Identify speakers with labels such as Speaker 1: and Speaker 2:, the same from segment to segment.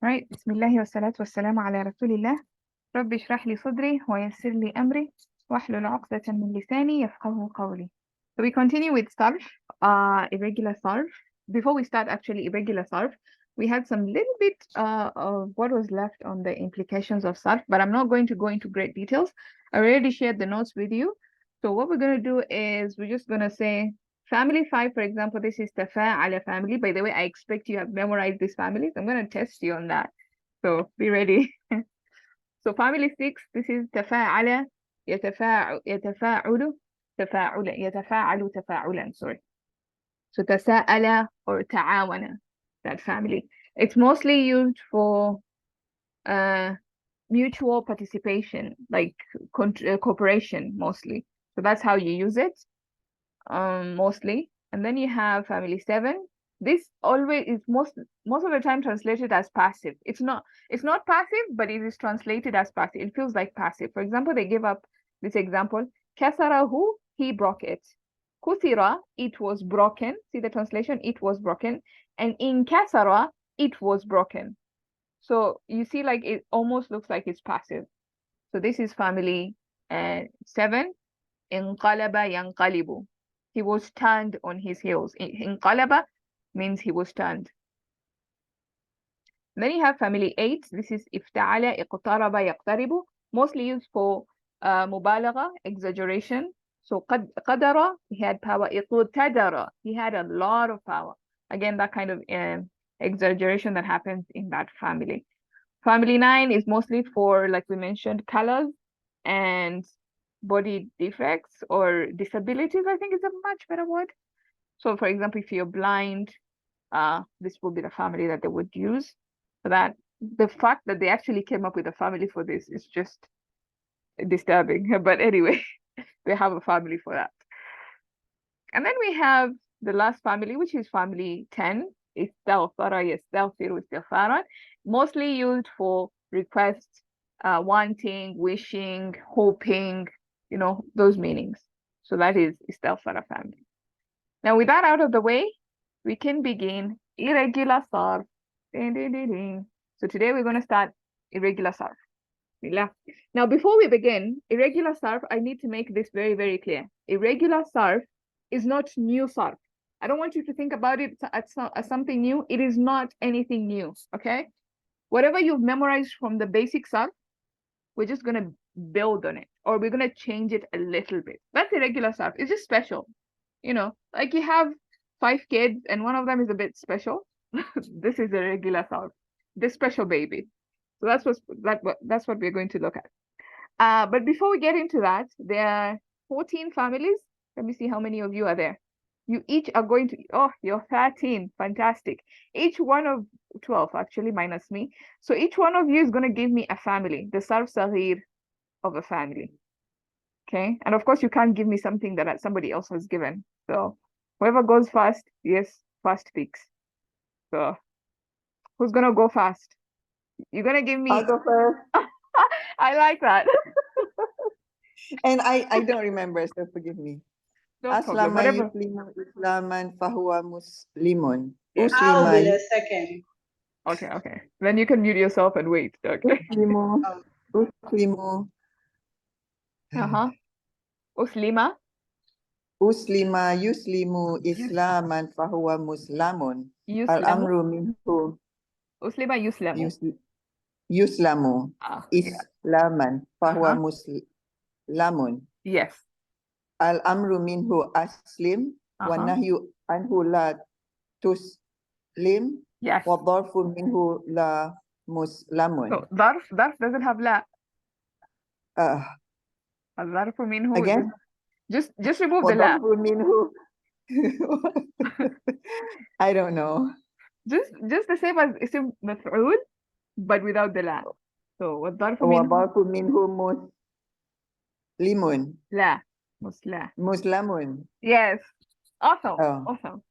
Speaker 1: Right. بسم الله والصلاة والسلام على رسول الله. رب اشرح لي صدري ويسر لي أمري واحلل عقدة من لساني يفقهوا قولي. So we continue with sarf, irregular sarf. Before we start actually irregular sarf, we had some little bit of what was left on the implications of sarf, but I'm not going to go into great details. I already shared the notes with you. So what we're going to do is we're just going to say family 5, for example, this is تفاعل family. By the way, I expect you have memorized these families. I'm going to test you on that. So be ready. So family 6, this is تفاعل يتفاعل تفاعلا, sorry. So تساءل or تعاون, that family. It's mostly used for mutual participation, like cooperation mostly. So that's how you use it, mostly. And then you have family 7. This always is most of the time translated as passive. It's not passive, but it is translated as passive. It feels like passive. For example, they give up this example: كسره, he broke it. كسر, it was broken. See the translation, it was broken. And انكسر, it was broken. So you see, like, it almost looks like it's passive. So this is family 7. انقلب ينقلب. He was turned on his heels. انقلب means he was turned. Then you have family 8. This is افتعل اقترب يقترب. Mostly used for مبالغة, exaggeration. So قدر, he had power. اقتدر, he had a lot of power. Again, that kind of exaggeration that happens in that family. Family 9 is mostly for, like we mentioned, colors and body defects or disabilities, I think is a much better word. So for example, if you're blind, this will be the family that they would use for that. The fact that they actually came up with a family for this is just disturbing. But anyway, they have a family for that. And then we have the last family, which is family 10. استغفر يستغفر استغفارا, mostly used for requests, wanting, wishing, hoping, those meanings. So that is استغفر family. Now with that out of the way, we can begin irregular sarf. Ding, ding, ding, ding. So today we're going to start irregular sarf. Now before we begin, irregular sarf, I need to make this very, very clear. Irregular sarf is not new sarf. I don't want you to think about it as something new. It is not anything new, okay? Whatever you've memorized from the basic sarf, we're just going to build on it, or we're going to change it a little bit. That's irregular sarf. It's just special. Like you have 5 kids and one of them is a bit special. This is a regular sarf, this special baby. So that's what we're going to look at. But before we get into that, there are 14 families. Let me see how many of you are there. You each are going to, you're 13. Fantastic. Each one of 12, actually, minus me. So each one of you is going to give me a family, the sarf saghir of a family. Okay. And of course, you can't give me something that somebody else has given. So whoever goes first, yes, first picks. So who's going to go fast? You're going to give me.
Speaker 2: I'll go first.
Speaker 1: I like that.
Speaker 2: And I don't remember, so forgive me.
Speaker 1: No problem.
Speaker 2: Aslama
Speaker 1: Whatever.
Speaker 2: yuslimu islaman fahuwa muslimun.
Speaker 1: Yes.
Speaker 3: I'll be
Speaker 2: Uslima
Speaker 3: the second.
Speaker 1: Okay. Then you can mute yourself and wait. Okay.
Speaker 2: yuslimu uslimu
Speaker 1: Uh-huh. Uslima.
Speaker 2: uslima yuslimu islaman fahuwa muslamun. Al
Speaker 1: Yuslamu.
Speaker 2: amru minhu
Speaker 1: Uslima yuslamu.
Speaker 2: yuslamu
Speaker 1: Yeah.
Speaker 2: islaman fahuwa
Speaker 1: Uh-huh.
Speaker 2: muslamun.
Speaker 1: Yes.
Speaker 2: Al amru minhu aslim wa nahyu anhu la tuslim.
Speaker 1: Yes.
Speaker 2: Wa dharfu minhu la muslamun.
Speaker 1: So dharf doesn't have la. Dharfu minhu.
Speaker 2: Again?
Speaker 1: Just remove the la.
Speaker 2: وَضَرْبُ مِنْهُ I don't know.
Speaker 1: Just the same as isim maf'ul, but without the la. So وَالظَّرْفُ minhu.
Speaker 2: وَضَرْبُ مِنْهُ مسلم.
Speaker 1: La. Musla.
Speaker 2: Muslamun.
Speaker 1: Yes. Awesome.
Speaker 2: Oh.
Speaker 1: Awesome.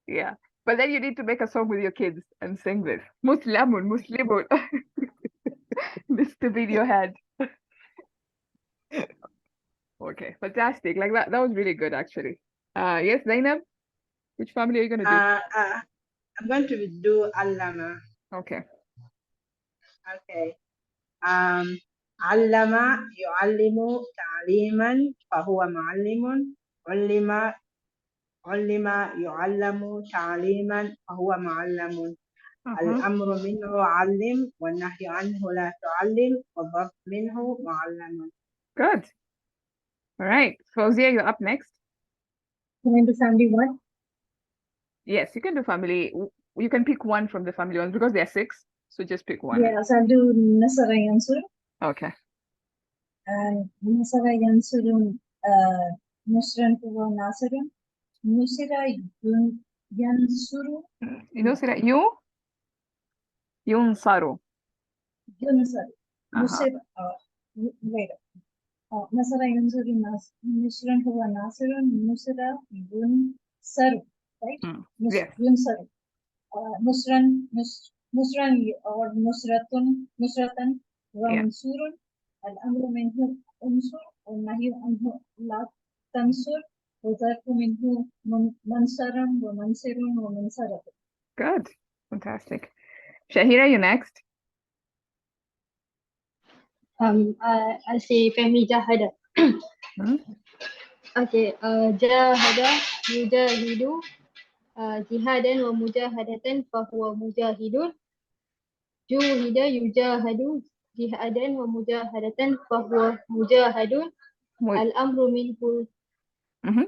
Speaker 1: Yeah. But then you need to make a song with your kids and sing this. Muslamun, muslimun. This to be in your head. Okay, fantastic. Like that was really good actually. Yes, Zainab, which family are you gonna do?
Speaker 3: I'm going to do Allama.
Speaker 1: Okay.
Speaker 3: Okay. علم يعلم تعليما فهو معلم. علم يعلم تعليما فهو معلم. الأمر منه علم والنهي عنه لا تعلم والظرف منه معلم.
Speaker 1: Good. All right. Fauzia, you're up next.
Speaker 4: Can I do family one?
Speaker 1: Yes, you can do family. You can pick one from the family ones because there are 6. So just pick one.
Speaker 4: Yes, I'll do Nasara Yansur.
Speaker 1: Okay.
Speaker 4: Nasara Yansurun, Nusran Kuwa Nasarun, Nusira Yansuru,
Speaker 1: You know, say that Yunsaru.
Speaker 4: Yunusar,
Speaker 1: Uh-huh.
Speaker 4: Nusira, wait. Nasara Yansuri Nusran Kuwa Nasarun, Nusira Yunsaru, right?
Speaker 1: Yes.
Speaker 4: Yunsaru. Nusran or Nusratan wa
Speaker 1: Yeah.
Speaker 4: Mansurun. Al-amru minhu unsur والنهي عنه لا تنصر وذاك منه منصرا ومنصر ومنصرة.
Speaker 1: Good. Fantastic. Shahira, you next.
Speaker 5: I'll say family jahada. Okay, jahada yujahidu jihadan wa mujahadatan fahuwa mujahidun. Juhida yujahadu jihadan wa mujahadatan fahuwa mujahadun. Al-amru minhu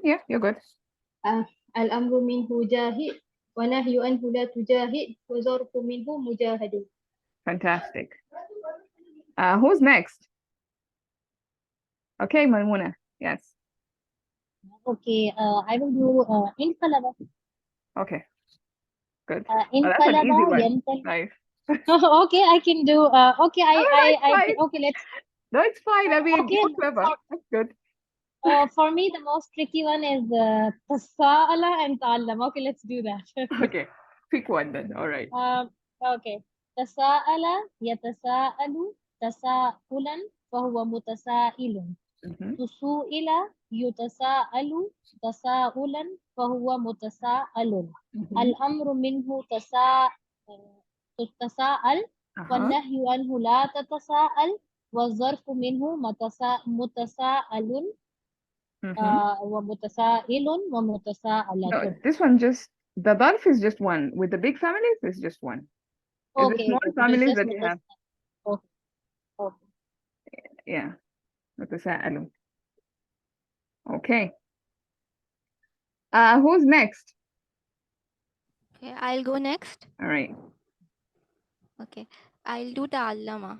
Speaker 1: Yeah, you're good.
Speaker 5: al-amru minhu jahid wa nahyu anhu la tujahid wa zarfu minhu mujahadun.
Speaker 1: Fantastic. Who's next? Okay, Maimuna. Yes.
Speaker 6: Okay, I will do inqalaba.
Speaker 1: Okay. Good. Oh, that's an
Speaker 6: Inqalaba
Speaker 1: easy one.
Speaker 6: yanqal.
Speaker 1: Nice.
Speaker 6: Okay, I can do. Okay, okay.
Speaker 1: No, it's fine. I mean,
Speaker 6: Okay,
Speaker 1: you're clever. That's good.
Speaker 6: For me, the most tricky one is tasa'ala and ta'allam. Okay, let's do that.
Speaker 1: Okay, pick one then. All right.
Speaker 6: Okay. Tasa'ala yatasa'alu tasa'ulan fahuwa mutasa'ilun. Tusu'ila yutasa'alu tasa'ulan fahuwa mutasa'alun. Al-amru minhu tasa'al والنهي عنه لا تتساءل والظرف منه متساءل ومتسائل ومتساءلة.
Speaker 1: No, this one just, the ظرف is just one. With the big families, it's just one. It's the small families that you have.
Speaker 6: Okay.
Speaker 1: Yeah. متساءل. Okay. Who's next?
Speaker 7: Okay, I'll go next.
Speaker 1: All right.
Speaker 7: Okay, I'll do ta'allama.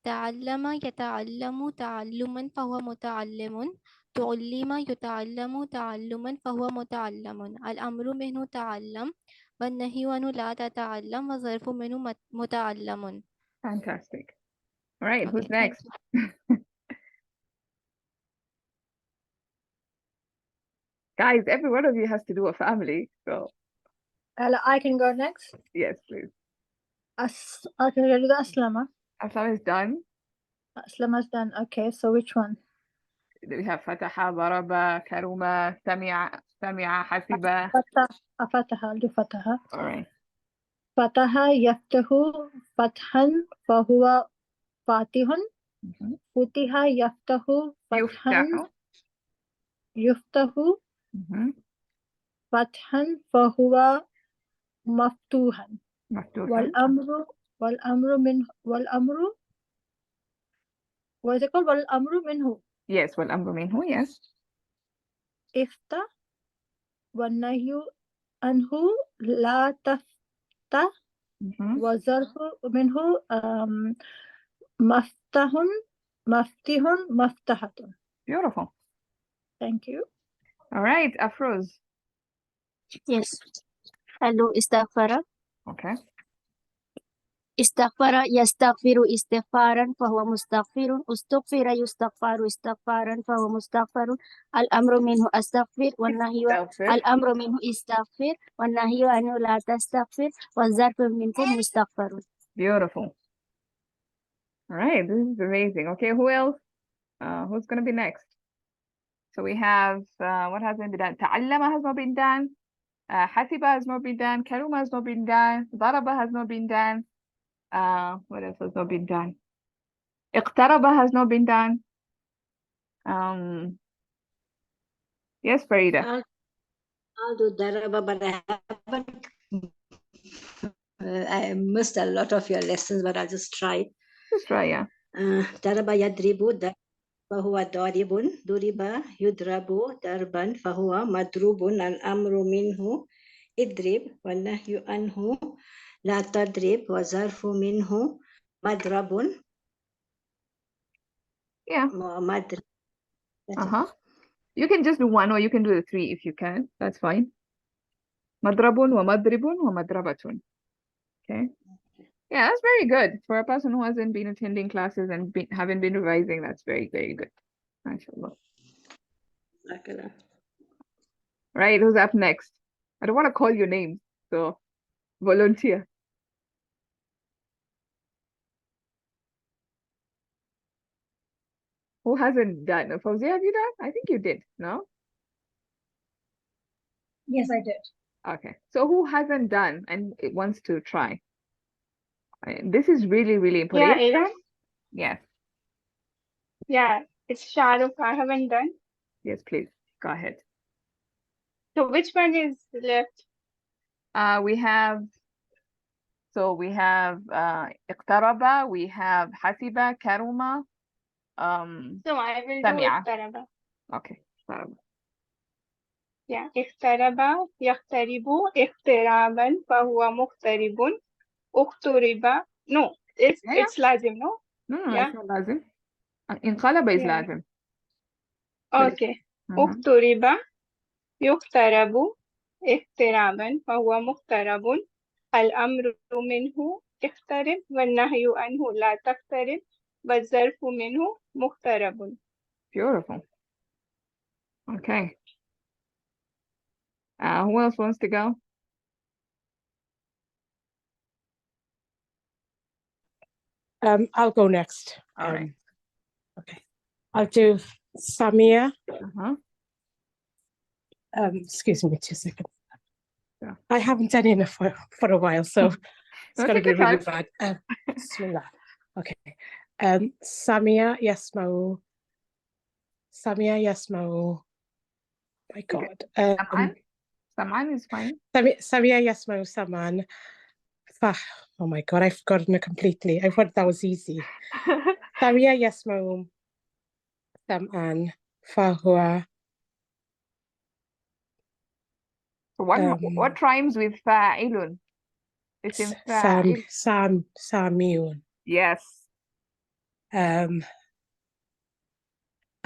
Speaker 7: تعلم يتعلم تعلما فهو متعلم. تعلم يتعلم تعلما فهو متعلم. الأمر منه تعلم والنهي عنه لا تتعلم والظرف منه متعلم.
Speaker 1: Fantastic. All right,
Speaker 7: Okay,
Speaker 1: who's next? Guys, every one of you has to do a family, so.
Speaker 8: I can go next.
Speaker 1: Yes, please.
Speaker 8: I can do the Aslama.
Speaker 1: Aslama is done.
Speaker 8: Aslama is done. Okay, so which one?
Speaker 1: We have Fataha, Daraba, Karuma, Sami'a, Hasiba.
Speaker 8: Fataha, I'll do Fataha.
Speaker 1: All right.
Speaker 8: Fataha yaftahu fathan fahuwa fatihun. Futiha yaftahu fathan. Yuftahu fathan fahuwa maftuhan. Wal amru what is it called? Wal amru minhu.
Speaker 1: Yes, wal amru minhu, yes.
Speaker 8: Ifta wal nahyu anhu la tafta wa zarfu minhu maftihun maftahatun.
Speaker 1: Beautiful.
Speaker 8: Thank you.
Speaker 1: All right, Afroz.
Speaker 9: Yes. Hello, istaghfara.
Speaker 1: Okay.
Speaker 9: Istaghfara yastaghfiru istighfaran fahuwa mustaghfirun. Ustughfira yustaghfaru istighfaran fahuwa mustaghfarun. Al-amru minhu astaghfir wan nahyu al-amru minhu istaghfir wan nahyu anhu la tastaghfir wa zarfu minhu mustaghfarun.
Speaker 1: Beautiful. All right, this is amazing. Okay, who else? Who's going to be next? So we have, what has been done? Ta'allama has not been done. Hasiba has not been done. Karuma has not been done. Daraba has not been done. What else has not been done? اقترب has not been done. Yes, Farida.
Speaker 10: I'll do daraba, but I haven't. I missed a lot of your lessons, but I'll just try.
Speaker 1: Just try, yeah.
Speaker 10: Daraba yadribu, fahuwa daribun, duriba yudrabu, darban, fahuwa madrubun, al-amru minhu, idrib, wa-nahyu anhu, la tadrib, wa zarfu minhu, madrabun.
Speaker 1: Yeah.
Speaker 10: Madrib.
Speaker 1: You can just do one, or you can do the three if you can. That's fine. Madrabun wa madribun wa madrabatun. Okay. Yeah, that's very good. For a person who hasn't been attending classes and haven't been revising, that's very, very good. MashaAllah. Right, who's up next? I don't want to call your names, so volunteer. Who hasn't done? Fawzia, have you done? I think you did, no?
Speaker 4: Yes, I did.
Speaker 1: Okay. So who hasn't done and wants to try? This is really, really important.
Speaker 11: Yeah, Aaron?
Speaker 1: Yes.
Speaker 11: Yeah, it's Shahrukh. I haven't done.
Speaker 1: Yes, please. Go ahead.
Speaker 11: So which one is left?
Speaker 1: We have اقترب, we have حسب, كرم,
Speaker 11: So I will
Speaker 1: سمع.
Speaker 11: do اقترب.
Speaker 1: Okay. اقترب.
Speaker 11: Yeah, اقترب يقترب اقترابا فهو مقترب اقترب. No, it's لازم, no?
Speaker 1: No,
Speaker 11: Yeah.
Speaker 1: it's not لازم. انقلب is
Speaker 11: Yeah.
Speaker 1: لازم.
Speaker 11: Okay. اقترب يقترب اقترابا فهو مقترب الأمر منه اقترب والنهي عنه لا تقترب والظرف منه مقترب.
Speaker 1: Beautiful. Okay. Who else wants to go?
Speaker 12: I'll go next.
Speaker 1: All right.
Speaker 12: Okay. I'll do Samia. Excuse me 2 seconds.
Speaker 1: Yeah.
Speaker 12: I haven't done it for a while, so it's going to be really bad. Bismillah. Okay. Samia Yasmau. Samia Yasmau. My God.
Speaker 1: Saman is fine.
Speaker 12: Samia Yasmau Saman. Oh my God, I've forgotten it completely. I thought that was easy. Samia Yasmau Saman. Fahua.
Speaker 1: What rhymes with fa'ilun? It's in fa'il.
Speaker 12: Samiun.
Speaker 1: Yes.
Speaker 12: I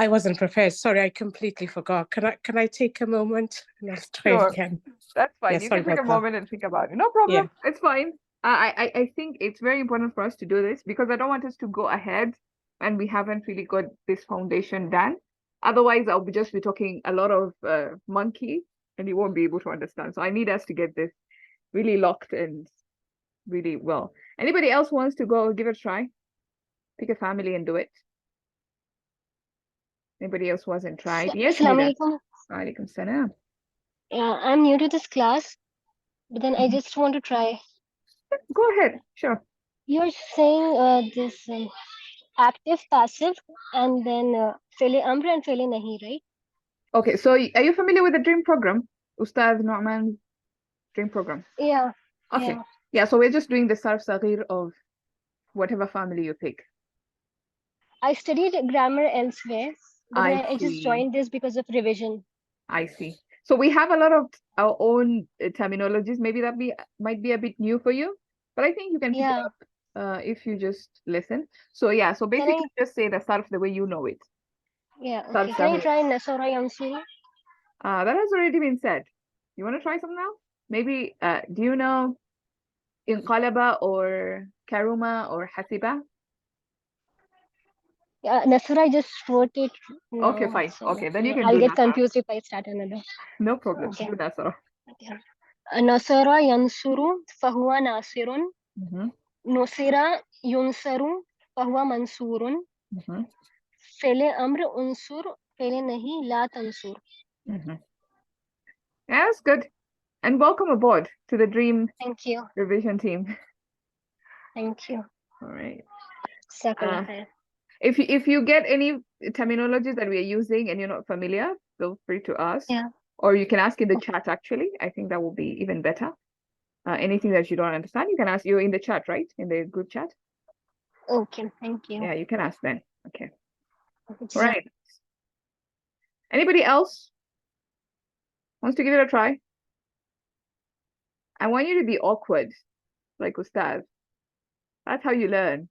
Speaker 12: wasn't prepared. Sorry, I completely forgot. Can I take a moment and I'll try again?
Speaker 1: That's fine.
Speaker 12: Yeah,
Speaker 1: you can take a moment and think about it. No problem. Yeah. It's fine. I think it's very important for us to do this because I don't want us to go ahead and we haven't really got this foundation done. Otherwise, I'll just be talking a lot of monkey and you won't be able to understand. So I need us to get this really locked and really well. Anybody else wants to go give it a try? Pick a family and do it. Anybody else who hasn't tried? Yes,
Speaker 5: Assalamualaikum.
Speaker 1: Alaikum salam.
Speaker 5: Yeah, I'm new to this class, but then I just want to try.
Speaker 1: Go ahead, sure.
Speaker 5: You're saying this active, passive, and then fele amr and fele nahi, right?
Speaker 1: Okay, so are you familiar with the dream program? Ustaz Nu'man's dream program?
Speaker 5: Yeah.
Speaker 1: Okay. Yeah, so we're just doing the Sarf Saghir of whatever family you pick.
Speaker 5: I studied grammar elsewhere, but I just joined this because of revision.
Speaker 1: I see. So we have a lot of our own terminologies. Maybe that might be a bit new for you, but I think you can pick it up if you just listen. So yeah, so basically just say the Sarf the way you know it.
Speaker 5: Yeah. Okay. Can I try Nasara Yansuru?
Speaker 1: That has already been said. You want to try some now? Maybe, do you know Inqalaba or Karuma or Hasiba?
Speaker 5: Yeah, Nasara, I just wrote it now,
Speaker 1: okay, fine. So okay, then you can
Speaker 5: I'll
Speaker 1: do
Speaker 5: get
Speaker 1: Nasara.
Speaker 5: confused if I start another.
Speaker 1: No problem.
Speaker 5: Okay.
Speaker 1: Do Nasara.
Speaker 5: Okay. Nasara Yansuru Fahuwa Nasirun. Nusira Yunsaru Fahuwa Mansurun. Fele Amr Unsur Fele Nahi La Tansur.
Speaker 1: Yeah, that's good. And welcome aboard to the Dream
Speaker 5: Thank you.
Speaker 1: revision team.
Speaker 6: Thank you.
Speaker 1: All right.
Speaker 6: Jazakallah khair.
Speaker 1: If you get any terminologies that we are using and you're not familiar, feel free to ask.
Speaker 6: Yeah.
Speaker 1: Or you can ask in the chat, actually. I think that will be even better. Anything that you don't understand, you can ask. You're in the chat, right? In the group chat?
Speaker 6: Okay, thank you.
Speaker 1: Yeah, you can ask then. Okay.
Speaker 6: It's
Speaker 1: All right. Anybody else wants to give it a try? I want you to be awkward, like Ustaz. That's how you learn.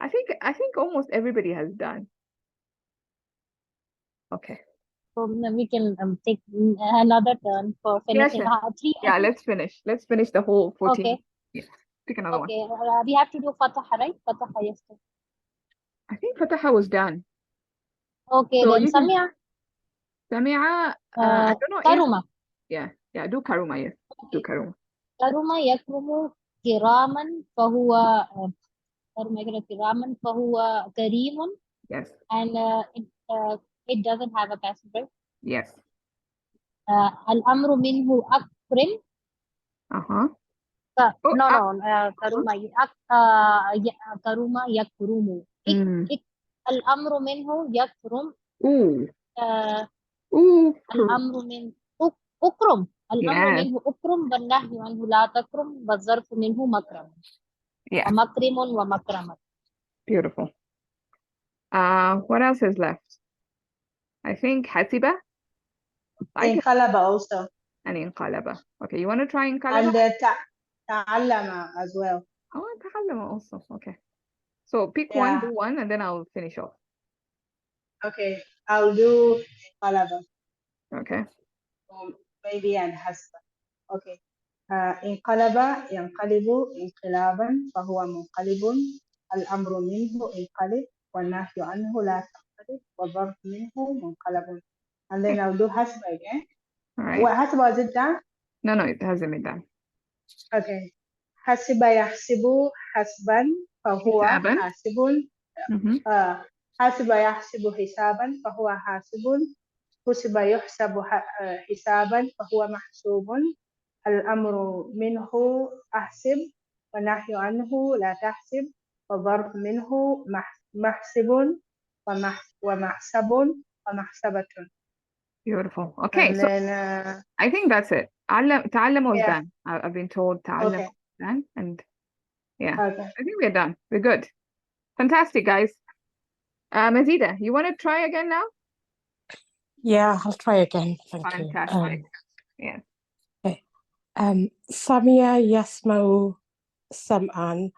Speaker 1: I think almost everybody has done. Okay.
Speaker 6: So we can take another turn for
Speaker 1: Yeah,
Speaker 6: finishing
Speaker 1: sure.
Speaker 6: 3.
Speaker 1: Yeah, let's finish. Let's finish the whole 14.
Speaker 6: Okay.
Speaker 1: Yeah. Pick another one.
Speaker 6: Okay. We have to do Fataha, right? Fataha, yes.
Speaker 1: I think Fataha was done.
Speaker 6: Okay,
Speaker 1: So
Speaker 6: then
Speaker 1: you can
Speaker 6: Samia.
Speaker 1: Samia, I don't know if
Speaker 6: Karuma.
Speaker 1: yeah, do Karuma, yes. Do Karuma.
Speaker 6: Karuma yakrumu kiraman fahuwa Karuma yakrumu kiraman fahuwa karimun.
Speaker 1: Yes.
Speaker 6: And it doesn't have a passive verb.
Speaker 1: Yes.
Speaker 6: Al-amru minhu akrim.
Speaker 1: Uh-huh.
Speaker 6: Karuma Karuma yakrumu. Al-amru minhu yakrum. Al-amru min ukrum. Al-amru minhu ukrum wa nahyu anhu la takrum wa zarfu minhu makram.
Speaker 1: Yeah.
Speaker 6: Wa makrimun wa makramat.
Speaker 1: Beautiful. What else is left? I think Hasiba.
Speaker 3: Inqalaba also.
Speaker 1: And Inqalaba. Okay, you want to try Inqalaba?
Speaker 3: And Ta'allama as well.
Speaker 1: Oh, Ta'allama also. Okay. So pick one, do one, and then I'll finish off.
Speaker 3: Okay, I'll do Inqalaba.
Speaker 1: Okay.
Speaker 3: Maybe and Hasba. Okay. Inqalaba yanqalibu inqilaban fahuwa munqalibun. Al-amru minhu inqalib wa nahyu anhu la tanqalib wa dharf minhu munqalabun. And then I'll do Hasba again.
Speaker 1: All right.
Speaker 3: What Hasba, was it done?
Speaker 1: No, it hasn't been done.
Speaker 3: Okay. Hasiba yahsibu hasban fahuwa hasibun. Hasiba yahsibu hisaban fahuwa hasibun. Husiba yuhsabu hisaban fahuwa mahsubun. Al-amru minhu ahsib wa nahyu anhu la tahsib wa dharf minhu mahsibun wa mahsabun wa mahsabatun.
Speaker 1: Beautiful. Okay,
Speaker 3: and
Speaker 1: so
Speaker 3: then,
Speaker 1: I think that's it. Ta'allam was done. I've been told Ta'allam was done. And yeah, I think we're done. We're good. Fantastic, guys. Mazida, you want to try again now?
Speaker 12: Yeah, I'll try again. Thank you.
Speaker 1: Fantastic. Yeah.
Speaker 12: Okay. Samia yasma'u sam'an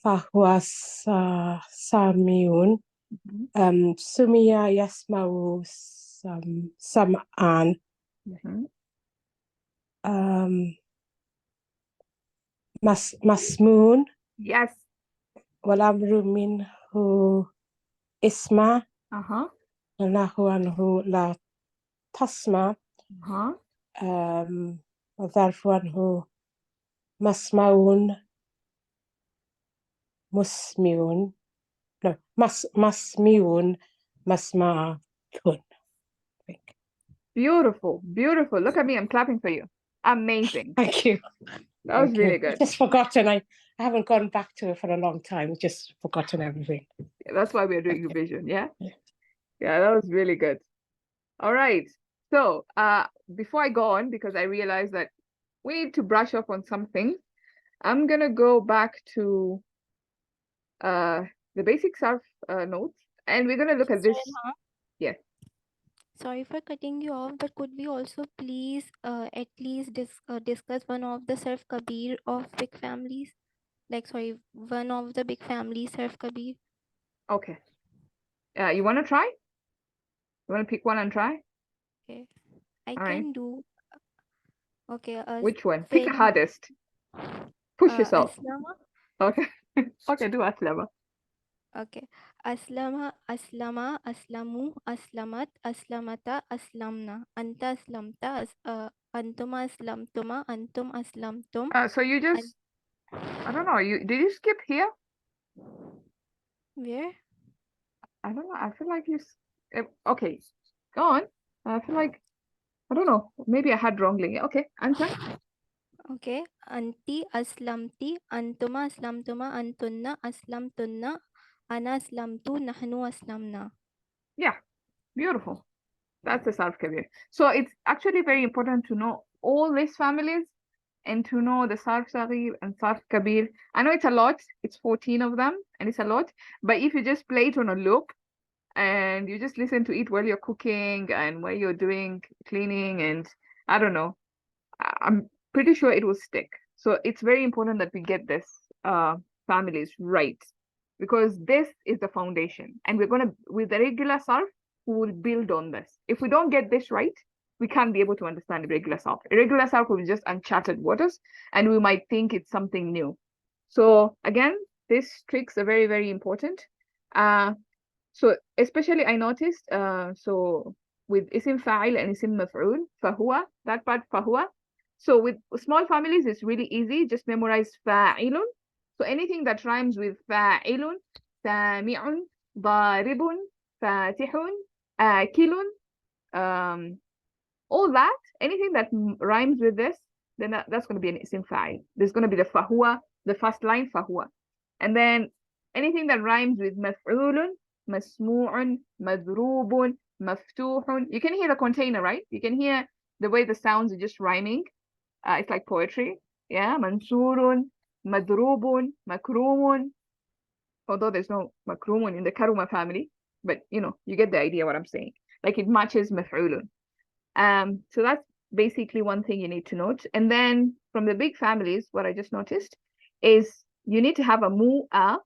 Speaker 12: fahuwa samiun. Sumia yasma'u sam'an. Masmoon.
Speaker 1: Yes.
Speaker 12: Walamru minhu isma. Nahu anhu la tasma. Dharfu anhu masmaun musmiun. No, masmiun masma'un.
Speaker 1: Beautiful. Beautiful. Look at me. I'm clapping for you. Amazing.
Speaker 12: Thank you.
Speaker 1: That was really good.
Speaker 12: Just forgotten. I haven't gone back to it for a long time. Just forgotten everything.
Speaker 1: Yeah, that's why we're doing revision. Yeah. Yeah, that was really good. All right. So before I go on, because I realized that we need to brush up on something, I'm going to go back to the basic Sarf notes, and we're going to look at this. Yes.
Speaker 7: Sorry for cutting you off, but could we also please at least discuss one of the Sarf Kabir of big families? Like, sorry, one of the big families, Sarf Kabir.
Speaker 1: Okay. You want to try? You want to pick one and try?
Speaker 7: Okay. I can do. Okay.
Speaker 1: Which one? Pick the hardest. Push yourself.
Speaker 7: Aslama.
Speaker 1: Okay. Okay, do Aslama.
Speaker 7: Okay. Aslama, aslamu, aslamat, aslamata, aslamna. Anta aslamta, antuma aslamtuma, antum aslamtum.
Speaker 1: So you just, I don't know, did you skip here?
Speaker 7: Where?
Speaker 1: I don't know. I feel like okay, go on. I feel like, I don't know, maybe I had wrongly. Okay, answer.
Speaker 7: Okay. Anti aslamti, antuma aslamtuma, antunna aslamtunna, ana aslamtu, nahnu aslamna.
Speaker 1: Yeah, beautiful. That's the Sarf Kabir. So it's actually very important to know all these families and to know the Sarf Saghir and Sarf Kabir. I know it's a lot. It's 14 of them and it's a lot. But if you just play it on a loop and you just listen to it while you're cooking and while you're doing cleaning and I don't know, I'm pretty sure it will stick. So it's very important that we get this families right because this is the foundation. And we're going to, with the regular Sarf, we will build on this. If we don't get this right, we can't be able to understand irregular Sarf. Irregular Sarf will be just uncharted waters and we might think it's something new. So again, these tricks are very, very important. So especially I noticed, so with isim fa'il and isim maf'ul, fahuwa, that part fahuwa. So with small families, it's really easy. Just memorize fa'ilun. So anything that rhymes with fa'ilun, sami'un, daribun, fatihun, akilun, all that, anything that rhymes with this, then that's going to be an isim fa'il. There's going to be the fahuwa, the first line fahuwa. And then anything that rhymes with maf'ulun, masmu'un, madrubun, maftuhun. You can hear the container, right? You can hear the way the sounds are just rhyming. It's like poetry. Yeah, mansurun, madrubun, makrumun. Although there's no makrumun in the karuma family, but you know, you get the idea what I'm saying. Like it matches maf'ulun. So that's basically one thing you need to note. And then from the big families, what I just noticed is you need to have a mu'a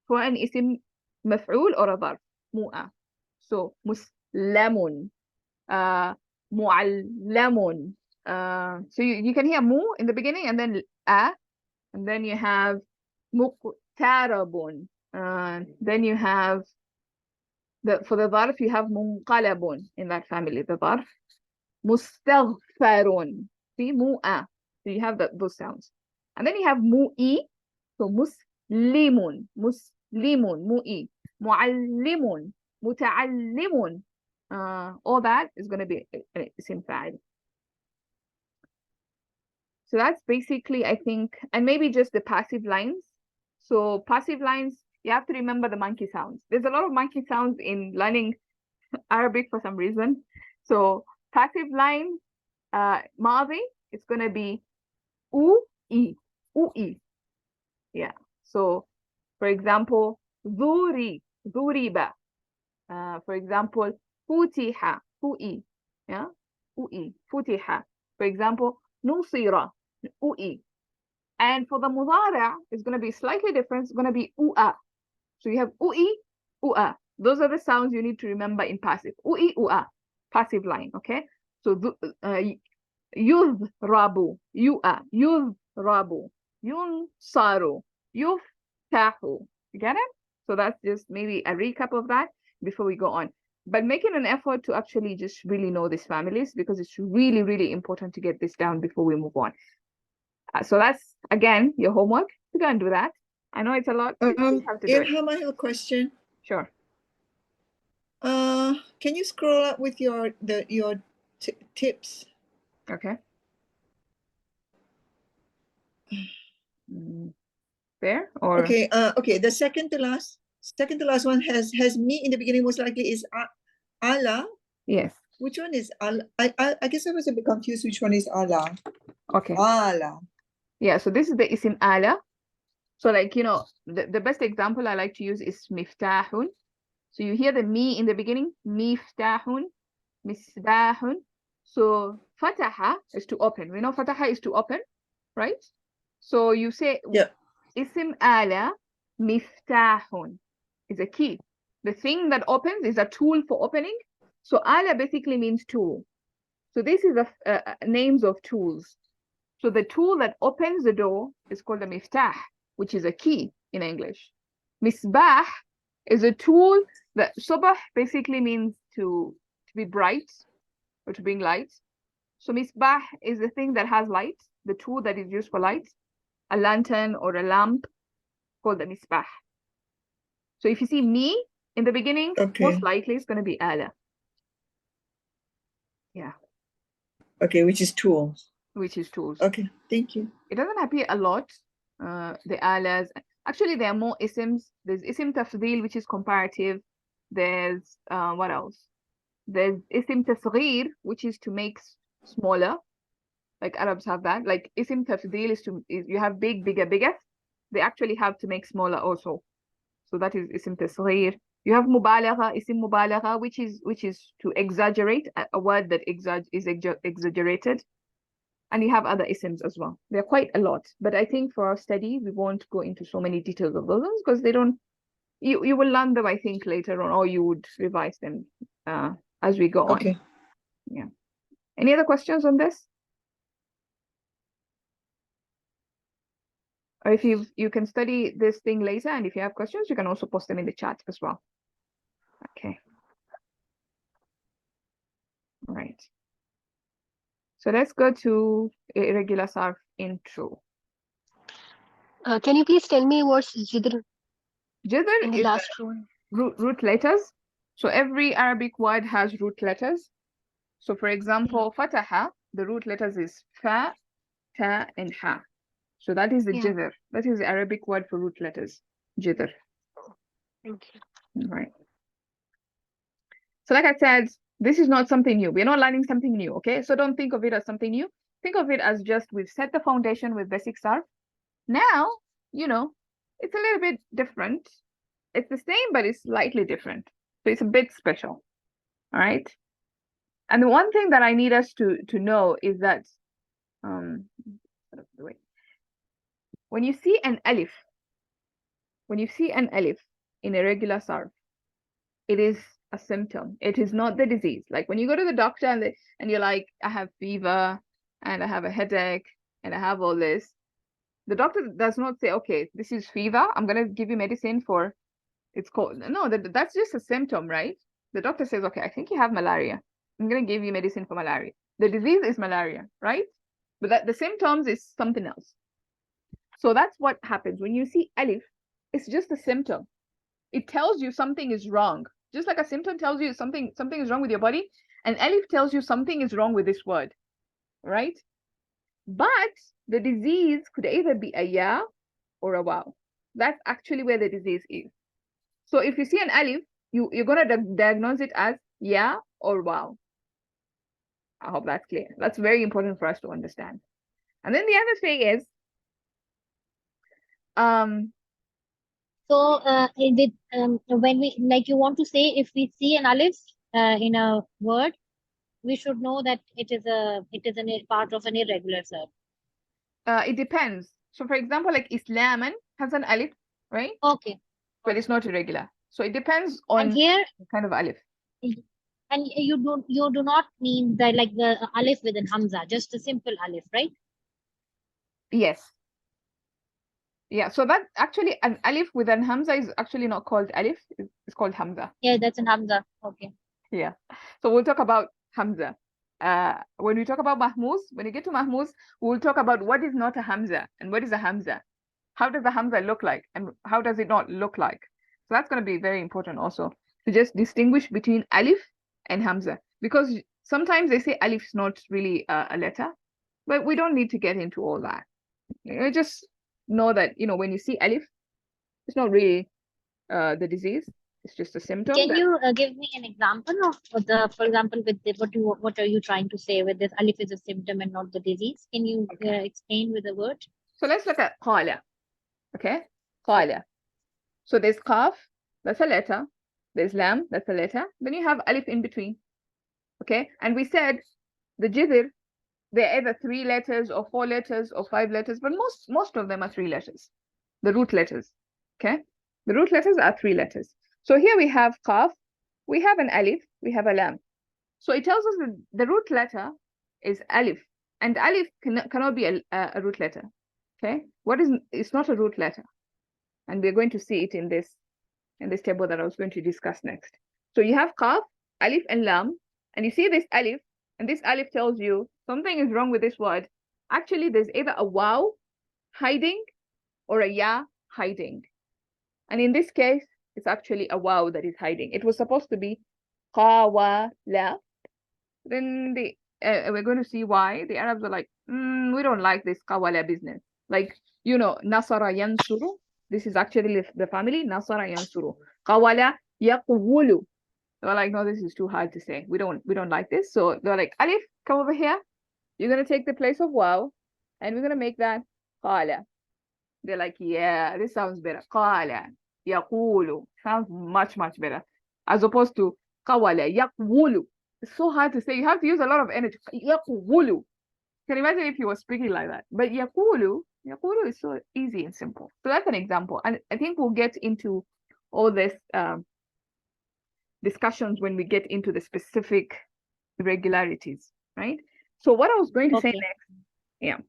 Speaker 1: for an isim maf'ul or a dharf. Mu'a. So muslamun, mu'allamun. So you can hear mu in the beginning and then a, and then you have muqtarabun. Then you have for the dharf you have munqalabun in that family, the dharf. Mustaghfarun. See, mu'a. So you have those sounds. And then you have mu'i. So muslimun, mu'i, muallimun, muta'allimun. All that is going to be isim fa'il. So that's basically, I think, and maybe just the passive lines. So passive lines, you have to remember the monkey sounds. There's a lot of monkey sounds in learning Arabic for some reason. So passive line, Madi, it's going to be u'i, u'i. Yeah. So, for example, dhuriba. For example, futiha, fu'i. Yeah, u'i, futiha. For example, nusira, u'i. And for the mudara, it's going to be slightly different. It's going to be u'a. So you have u'i, u'a. Those are the sounds you need to remember in passive. U'i, u'a. Passive line, okay? So yuzrabu, yu'a, yuzrabu, yunsaru, yuftahu. You get it? So that's just maybe a recap of that before we go on. But making an effort to actually just really know these families because it's really, really important to get this down before we move on. So that's, again, your homework. You go and do that. I know it's a lot. You have to do it.
Speaker 2: Ilham, I have a question.
Speaker 1: Sure.
Speaker 2: Can you scroll up with your tips?
Speaker 1: Okay. There or
Speaker 2: okay. Okay. The second to last one has me in the beginning. Most likely is Allah.
Speaker 1: Yes.
Speaker 2: Which one is Allah? I guess I was a bit confused. Which one is Allah?
Speaker 1: Okay.
Speaker 2: Allah.
Speaker 1: Yeah. So this is the isim ala. So like, you know, the best example I like to use is miftahun. So you hear the mi in the beginning, miftahun, misbahun. So fataha is to open. We know fataha is to open, right? So you say isim ala miftahun is a key. The thing that opens is a tool for opening. So ala basically means tool. So this is names of tools. So the tool that opens the door is called a miftah, which is a key in English. Misbah is a tool that subah basically means to be bright or to bring light. So misbah is the thing that has light, the tool that is used for light, a lantern or a lamp called the misbah. So if you see me in the beginning, most likely it's going to be ala. Yeah.
Speaker 2: Okay, which is tool.
Speaker 1: which is tools.
Speaker 2: Okay, thank you.
Speaker 1: It doesn't appear a lot. The alas. Actually, there are more isms. There's ism tafdil, which is comparative. There's what else? There's ism tasghir, which is to make smaller. Like Arabs have that. Like ism tafdil is you have big, bigger, bigger. They actually have to make smaller also. So that is ism tasghir. You have mubalagha, ism mubalagha, which is to exaggerate, a word that is exaggerated. And you have other isms as well. There are quite a lot. But I think for our study, we won't go into so many details of those ones because they don't, you will learn them, I think, later on, or you would revise them as we go on.
Speaker 2: Okay.
Speaker 1: Yeah. Any other questions on this? Or if you can study this thing later, and if you have questions, you can also post them in the chat as well. Okay. All right. So let's go to irregular sarf intro.
Speaker 6: Can you please tell me what's jidr?
Speaker 1: Jidr
Speaker 6: in the
Speaker 1: is
Speaker 6: last one.
Speaker 1: Root letters. So every Arabic word has root letters. So for example, fataha, the root letters is fa, ta, and ha. So that is the jidr. That is the Arabic word for root letters. Jidr.
Speaker 6: Thank you.
Speaker 1: Right. So like I said, this is not something new. We're not learning something new, okay? So don't think of it as something new. Think of it as just we've set the foundation with basic sarf. Now, you know, it's a little bit different. It's the same, but it's slightly different. So it's a bit special, all right? And the one thing that I need us to know is that when you see an alif, in irregular sarf, it is a symptom. It is not the disease. Like when you go to the doctor and you're like, I have fever and I have a headache and I have all this, the doctor does not say, okay, this is fever. I'm going to give you medicine for, it's called, no, that's just a symptom, right? The doctor says, okay, I think you have malaria. I'm going to give you medicine for malaria. The disease is malaria, right? But the symptoms is something else. So that's what happens. When you see alif, it's just a symptom. It tells you something is wrong. Just like a symptom tells you something is wrong with your body, and alif tells you something is wrong with this word, right? But the disease could either be a ya or a waw. That's actually where the disease is. So if you see an alif, you're going to diagnose it as ya or waw. I hope that's clear. That's very important for us to understand. And then the other thing is,
Speaker 6: So when we, like, you want to say, if we see an alif in a word, we should know that it is a part of an irregular sarf.
Speaker 1: It depends. So for example, like Islaman has an alif, right?
Speaker 6: Okay.
Speaker 1: But it's not irregular. So it depends on
Speaker 6: and here,
Speaker 1: the kind of alif.
Speaker 6: And you do not mean that like the alif with an hamza, just a simple alif, right?
Speaker 1: Yes. Yeah, so that actually an alif with an hamza is actually not called alif, it's called hamza.
Speaker 6: Yeah, that's an hamza. Okay.
Speaker 1: Yeah. So we'll talk about hamza. When we talk about mahmuz, when you get to mahmuz, we'll talk about what is not a hamza and what is a hamza. How does the hamza look like and how does it not look like? So that's going to be very important also to just distinguish between alif and hamza, because sometimes they say alif is not really a letter, but we don't need to get into all that. Just know that, when you see alif, it's not really the disease. It's just a symptom.
Speaker 6: Can you give me an example of for example, with what are you trying to say with this? Alif is a symptom and not the disease. Can you explain with a word?
Speaker 1: So let's look at qala. Okay, qala. So there's qaf, that's a letter. There's lam, that's a letter. Then you have alif in between. Okay, and we said the jidr, they're either 3 letters or 4 letters or 5 letters, but most of them are 3 letters. The root letters. Okay, the root letters are 3 letters. So here we have qaf, we have an alif, we have a lam. So it tells us that the root letter is alif, and alif cannot be a root letter. Okay, it's not a root letter, and we're going to see it in this table that I was going to discuss next. So you have qaf, alif, and lam, and you see this alif, and this alif tells you something is wrong with this word. Actually, there's either a waw hiding or a ya hiding. And in this case, it's actually a waw that is hiding. It was supposed to be qa, wa, la. Then we're going to see why the Arabs are like, we don't like this qawala business. Like, you know, nasara yansuru. This is actually the family, nasara yansuru. Qawala yaqwulu. They're like, no, this is too hard to say. We don't like this. So they're like, Alif, come over here. You're going to take the place of waw, and we're going to make that qala. They're like, yeah, this sounds better. Qala yaqulu. Sounds much, much better. As opposed to qawala yaqwulu. It's so hard to say. You have to use a lot of energy. Yaqwulu. Can you imagine if you were speaking like that? But yaqulu is so easy and simple. So that's an example. And I think we'll get into all this discussions when we get into the specific irregularities, right? So what I was going to say next,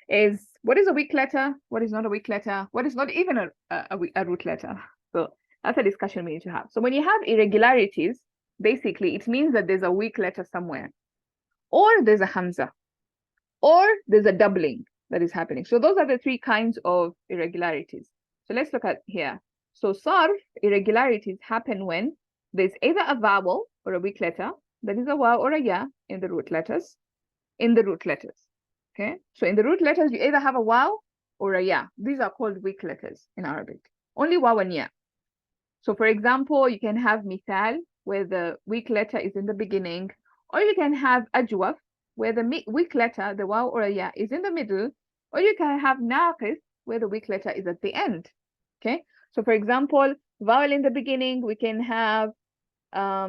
Speaker 1: is what is a weak letter? What is not a weak letter? What is not even a root letter? So that's a discussion we need to have. So when you have irregularities, basically it means that there's a weak letter somewhere, or there's a hamza, or there's a doubling that is happening. So those are the three kinds of irregularities. So let's look at here. So sarf irregularities happen when there's either a vowel or a weak letter, that is a waw or a ya in the root letters. Okay, so in the root letters, you either have a waw or a ya. These are called weak letters in Arabic. Only waw and ya. So for example, you can have mithal, where the weak letter is in the beginning, or you can have ajwaf, where the weak letter, the waw or a ya, is in the middle, or you can have naqis, where the weak letter is at the end. Okay, so for example, vowel in the beginning, we can have I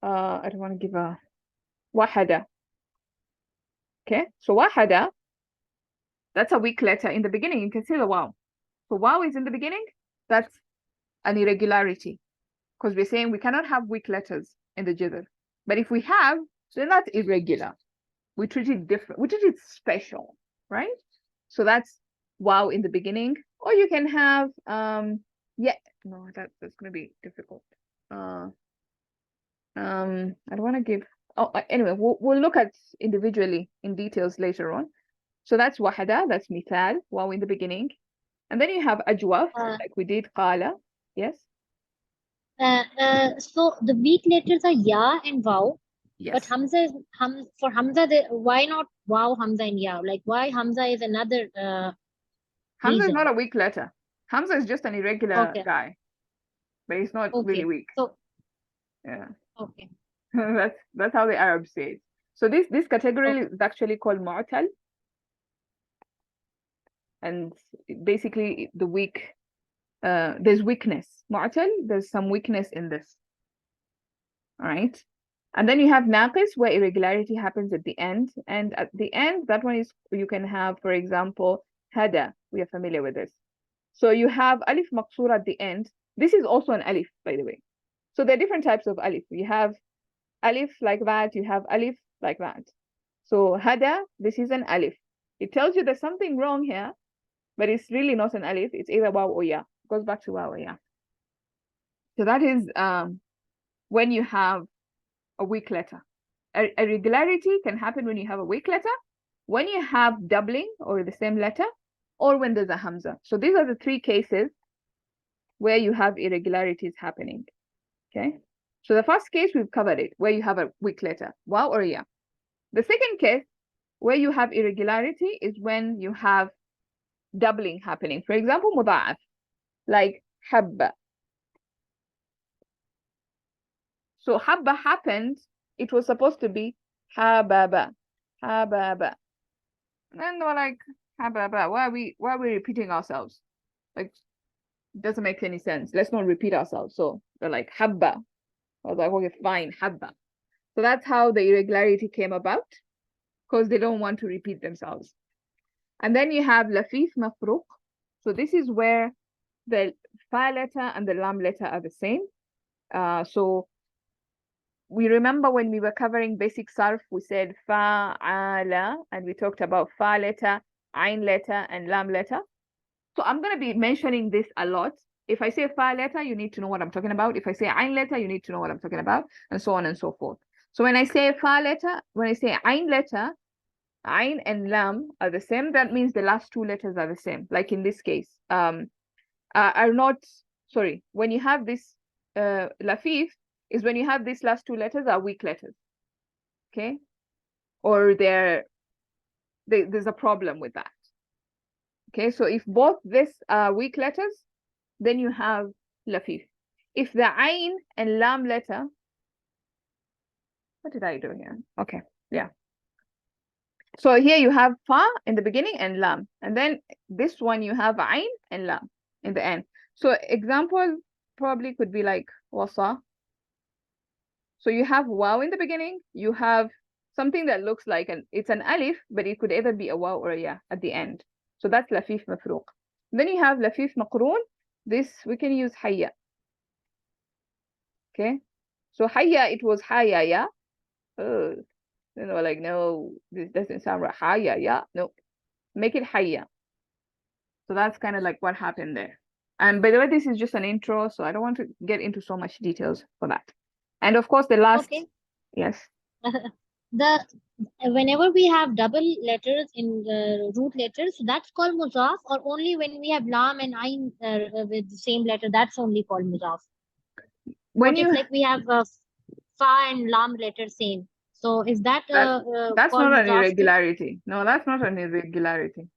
Speaker 1: don't want to give a wahada. Okay, so wahada, that's a weak letter in the beginning. You can see the waw. So waw is in the beginning. That's an irregularity, because we're saying we cannot have weak letters in the jidr. But if we have, then that's irregular. We treat it different. We treat it special, right? So that's waw in the beginning. Or you can have that's going to be difficult. I don't want to give. Anyway, we'll look at individually in details later on. So that's wahada, that's mithal, waw in the beginning. And then you have ajwaf, like we did qala. Yes?
Speaker 6: So the weak letters are ya and waw.
Speaker 1: Yes.
Speaker 6: But hamza is for hamza, why not waw, hamza, and ya? Like why hamza is another
Speaker 1: Hamza
Speaker 6: reason?
Speaker 1: is not a weak letter. Hamza is just an irregular guy, but he's not really weak.
Speaker 6: So
Speaker 1: yeah.
Speaker 6: Okay.
Speaker 1: that's how the Arabs say it. So this category is actually called mu'tal, and basically the weak. There's weakness. Mu'tal, there's some weakness in this. All right. And then you have naqis, where irregularity happens at the end. And at the end, that one is, you can have, for example, hada. We are familiar with this. So you have alif maqsoor at the end. This is also an alif, by the way. So there are different types of alif. You have alif like that. You have alif like that. So hada, this is an alif. It tells you there's something wrong here, but it's really not an alif. It's either waw or ya. It goes back to waw or ya. So that is when you have a weak letter. Irregularity can happen when you have a weak letter, when you have doubling or the same letter, or when there's a hamza. So these are the three cases where you have irregularities happening. Okay. So the first case, we've covered it, where you have a weak letter, waw or ya. The second case, where you have irregularity, is when you have doubling happening. For example, muda'af, like habba. So habba happened, it was supposed to be hababa, hababa. And we're like, hababa, why are we repeating ourselves? Like, it doesn't make any sense. Let's not repeat ourselves. So they're like, habba. I was like, okay, fine, habba. So that's how the irregularity came about, because they don't want to repeat themselves. And then you have lafif mafruq. So this is where the fa letter and the lam letter are the same. So we remember when we were covering basic sarf, we said fa'ala, and we talked about fa letter, ain letter, and lam letter. So I'm going to be mentioning this a lot. If I say fa letter, you need to know what I'm talking about. If I say ain letter, you need to know what I'm talking about, and so on and so forth. So when I say fa letter, when I say ain letter, ain and lam are the same. That means the last two letters are the same. Like in this case, when you have this lafif, is when you have these last two letters are weak letters. okay? Or there's a problem with that. Okay, so if both this are weak letters, then you have lafif. If the ayn and lam letter, what did I do here? Okay, yeah. So here you have fa in the beginning and lam, and then this one you have ayn and lam in the end. So example probably could be like wasa. So you have waw in the beginning, you have something that looks like it's an alif, but it could either be a waw or a ya at the end. So that's lafif mafruq. Then you have lafif maqroon. This we can use hayya. Okay, so hayya, it was hayya ya. Like, no, this doesn't sound right. Hayya ya. No, make it hayya. So that's kind of like what happened there. And by the way, this is just an intro, so I don't want to get into so much details for that. And of course, the last,
Speaker 6: Okay.
Speaker 1: yes.
Speaker 6: Whenever we have double letters in the root letters, so that's called muzaf, or only when we have lam and ayn with the same letter, that's only called muzaf.
Speaker 1: When
Speaker 6: What if like we have fa and lam letter same? So is that
Speaker 1: that's
Speaker 6: called
Speaker 1: not an
Speaker 6: muzaf too?
Speaker 1: irregularity. No, that's not an irregularity.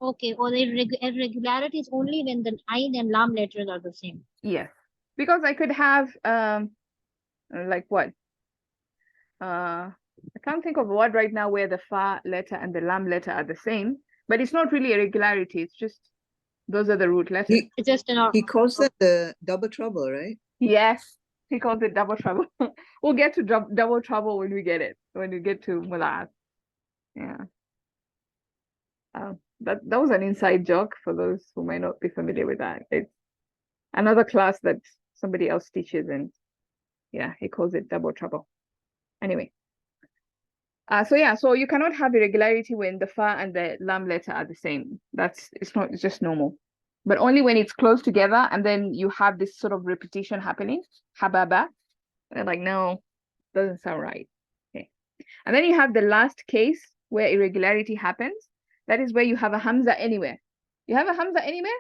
Speaker 6: Okay, or the irregularity is only when the ayn and lam letters are the same.
Speaker 1: Yes, because I could have like what? I can't think of a word right now where the fa letter and the lam letter are the same, but it's not really irregularity. It's just those are the root letters.
Speaker 6: It's just an
Speaker 2: He calls it the double trouble, right?
Speaker 1: Yes, he calls it double trouble. We'll get to double trouble when we get to mulad. Yeah. That was an inside joke for those who might not be familiar with that. It's another class that somebody else teaches, and yeah, he calls it double trouble. Anyway. So you cannot have irregularity when the fa and the lam letter are the same. It's just normal. But only when it's close together and then you have this sort of repetition happening. Hababa. And they're like, no, doesn't sound right. Okay. And then you have the last case where irregularity happens. That is where you have a hamza anywhere. You have a hamza anywhere,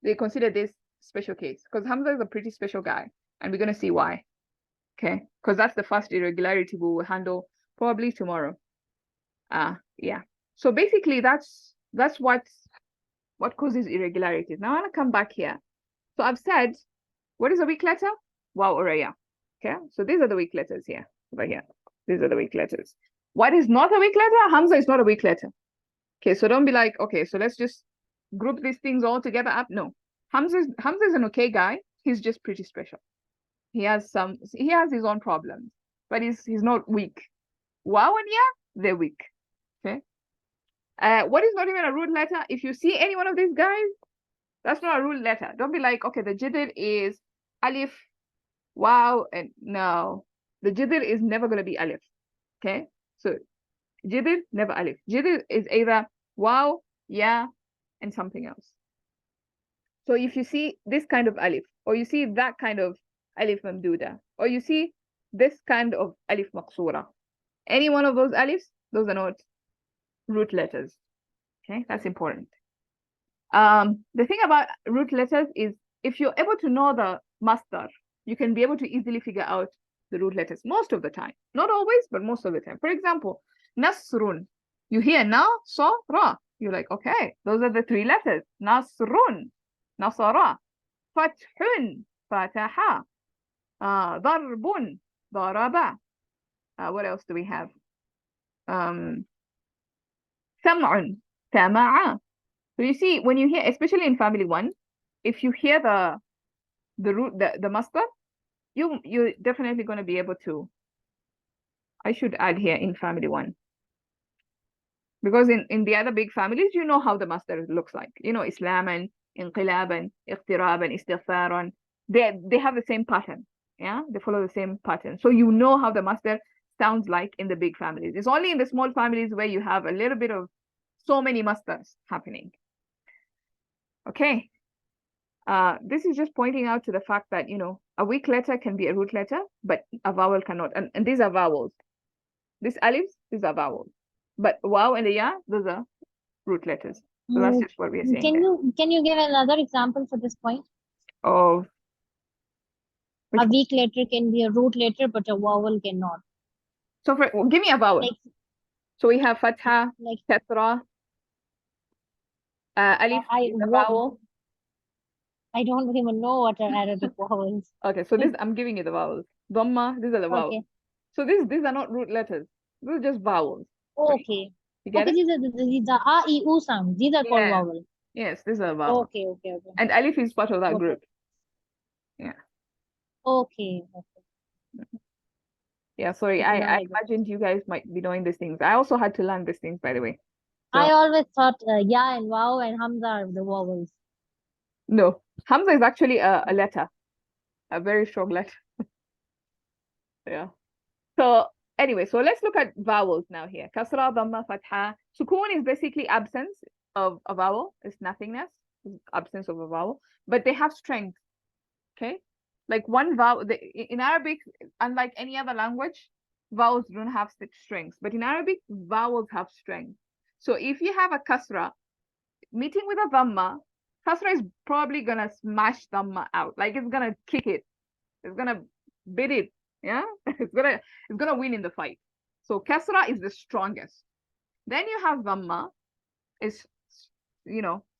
Speaker 1: they consider this special case because Hamza is a pretty special guy, and we're going to see why. Okay, because that's the first irregularity we will handle probably tomorrow. Yeah. So basically, that's what causes irregularities. Now I want to come back here. So I've said, what is a weak letter? Waw or ya. Okay, so these are the weak letters here, over here. These are the weak letters. What is not a weak letter? Hamza is not a weak letter. Okay, so don't be like, okay, so let's just group these things all together up. No, Hamza is an okay guy. He's just pretty special. He has his own problems, but he's not weak. Waw and ya, they're weak. Okay. What is not even a root letter? If you see any one of these guys, that's not a root letter. Don't be like, okay, the jidr is alif, wow, and no, the jidr is never going to be alif. Okay, so jidr, never alif. Jidr is either wow, yeah, and something else. So if you see this kind of alif, or you see that kind of alif mamduda, or you see this kind of alif maqsura, any one of those alifs, those are not root letters. Okay, that's important. The thing about root letters is if you're able to know the masdar, you can be able to easily figure out the root letters most of the time. Not always, but most of the time. For example, nasrun. You hear na, sa, ra. You're like, okay, those are the three letters. Nasrun, nasara. Fathun, fataha. Darbun, daraba. What else do we have? Sam'un, sama'a. So you see, when you hear, especially in family one, if you hear the root, the masdar, you're definitely going to be able to. I should add here in family one, because in the other big families, you know how the masdar looks like. You know, Islaman, Inqilaban, Iqtiraban, Istighfaran. They have the same pattern. Yeah, they follow the same pattern. So you know how the masdar sounds like in the big families. It's only in the small families where you have a little bit of so many masdars happening. Okay. This is just pointing out to the fact that, you know, a weak letter can be a root letter, but a vowel cannot. And these are vowels. These alifs, these are vowels. But waw and the ya, those are root letters. So that's just what we are saying.
Speaker 6: Can you give another example for this point?
Speaker 1: Of
Speaker 6: a weak letter can be a root letter, but a vowel cannot.
Speaker 1: So give me a vowel.
Speaker 6: Like,
Speaker 1: so we have fatha,
Speaker 6: like
Speaker 1: kasra, alif is a vowel.
Speaker 6: I don't even know what are Arabic vowels.
Speaker 1: Okay, so this I'm giving you the vowels. Dhamma, these are the vowels.
Speaker 6: Okay.
Speaker 1: So these are not root letters. These are just vowels. Right?
Speaker 6: Okay.
Speaker 1: You get
Speaker 6: Okay,
Speaker 1: it?
Speaker 6: these are a, I, U sounds. These are called
Speaker 1: Yeah.
Speaker 6: vowels.
Speaker 1: Yes, these are vowels.
Speaker 6: Okay, okay, okay.
Speaker 1: And alif is part of that
Speaker 6: Okay.
Speaker 1: group. Yeah.
Speaker 6: Okay.
Speaker 1: Yeah, sorry.
Speaker 6: Okay, now
Speaker 1: I
Speaker 6: I get it.
Speaker 1: imagined you guys might be knowing these things. I also had to learn these things, by the way.
Speaker 6: I
Speaker 1: So
Speaker 6: always thought Ya and Wow and Hamza are the vowels.
Speaker 1: no, Hamza is actually a letter, a very strong letter. Yeah. So anyway, so let's look at vowels now here. Kasra, dhamma, fatha. Sukun is basically absence of a vowel. It's nothingness, absence of a vowel, but they have strength. Okay, like one vowel in Arabic, unlike any other language, vowels don't have such strengths, but in Arabic, vowels have strength. So if you have a kasra meeting with a dhamma, kasra is probably gonna smash dhamma out. Like it's gonna kick it. It's gonna beat it. Yeah, it's gonna win in the fight. So kasra is the strongest. Then you have dhamma is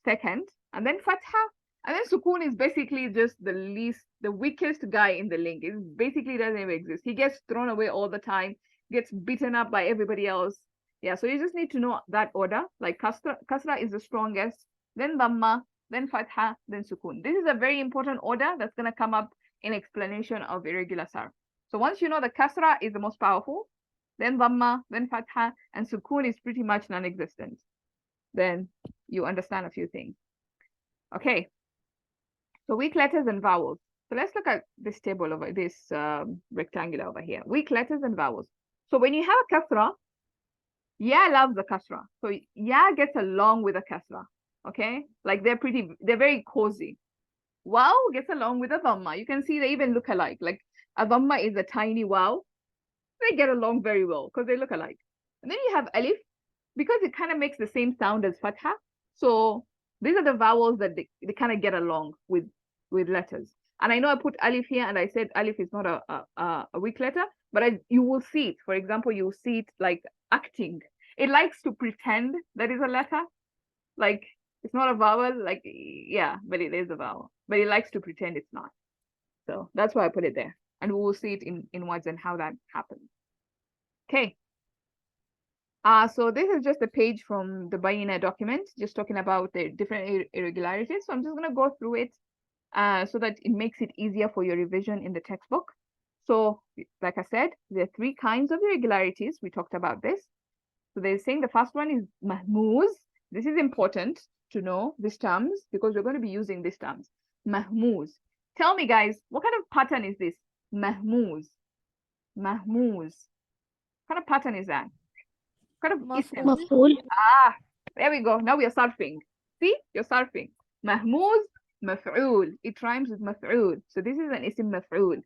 Speaker 1: second, and then fatha, and then sukun is basically just the weakest guy in the link. It basically doesn't even exist. He gets thrown away all the time, gets beaten up by everybody else. Yeah, so you just need to know that order. Like kasra is the strongest, then dhamma, then fatha, then sukun. This is a very important order that's gonna come up in explanation of irregular sarf. So once you know the kasra is the most powerful, then dhamma, then fatha, and sukun is pretty much non-existent, then you understand a few things. Okay, so weak letters and vowels. So let's look at this table over this rectangular over here. Weak letters and vowels. So when you have a kasra, ya loves the kasra. So ya gets along with the kasra. Okay, like they're very cozy. Wow gets along with a dhamma. You can see they even look alike. Like a dhamma is a tiny wow. They get along very well because they look alike. And then you have alif, because it kind of makes the same sound as fatha. So these are the vowels that they kind of get along with letters. And I know I put alif here and I said alif is not a weak letter, but you will see it. For example, you will see it like acting. It likes to pretend that it's a letter. Like it's not a vowel, like, yeah, but it is a vowel. But it likes to pretend it's not. So that's why I put it there. And we will see it in words and how that happens. Okay. So this is just a page from the Bayina document, just talking about the different irregularities. So I'm just going to go through it so that it makes it easier for your revision in the textbook. So like I said, there are 3 kinds of irregularities. We talked about this. So they're saying the first one is mahmuz. This is important to know these terms because we're going to be using these terms. Mahmuz. Tell me, guys, what kind of pattern is this? Mahmuz. Mahmuz. What kind of pattern is that? Kind of
Speaker 7: Maf'ul.
Speaker 1: Ah, there we go. Now we are surfing. See, you're surfing. Mahmuz, maf'ul. It rhymes with maf'ul. So this is an isim maf'ul.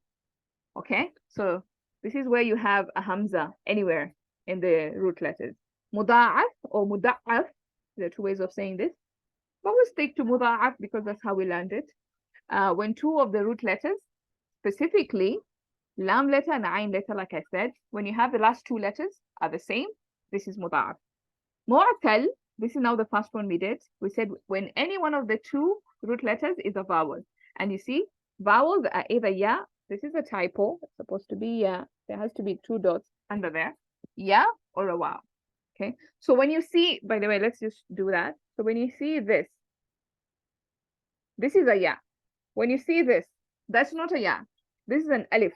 Speaker 1: Okay, so this is where you have a hamza anywhere in the root letters. Muda'af or muda'af. There are 2 ways of saying this. But we'll stick to muda'af because that's how we learned it. When 2 of the root letters, specifically lam letter and ayn letter, like I said, when you have the last 2 letters are the same, this is muda'af. Mu'tal, this is now the first one we did. We said when any one of the 2 root letters is a vowel. And you see, vowels are either ya, this is a typo, it's supposed to be ya, there has to be 2 dots under there, ya or a wow. Okay, so when you see, by the way, let's just do that. So when you see this is a ya. When you see this, that's not a ya. This is an alif.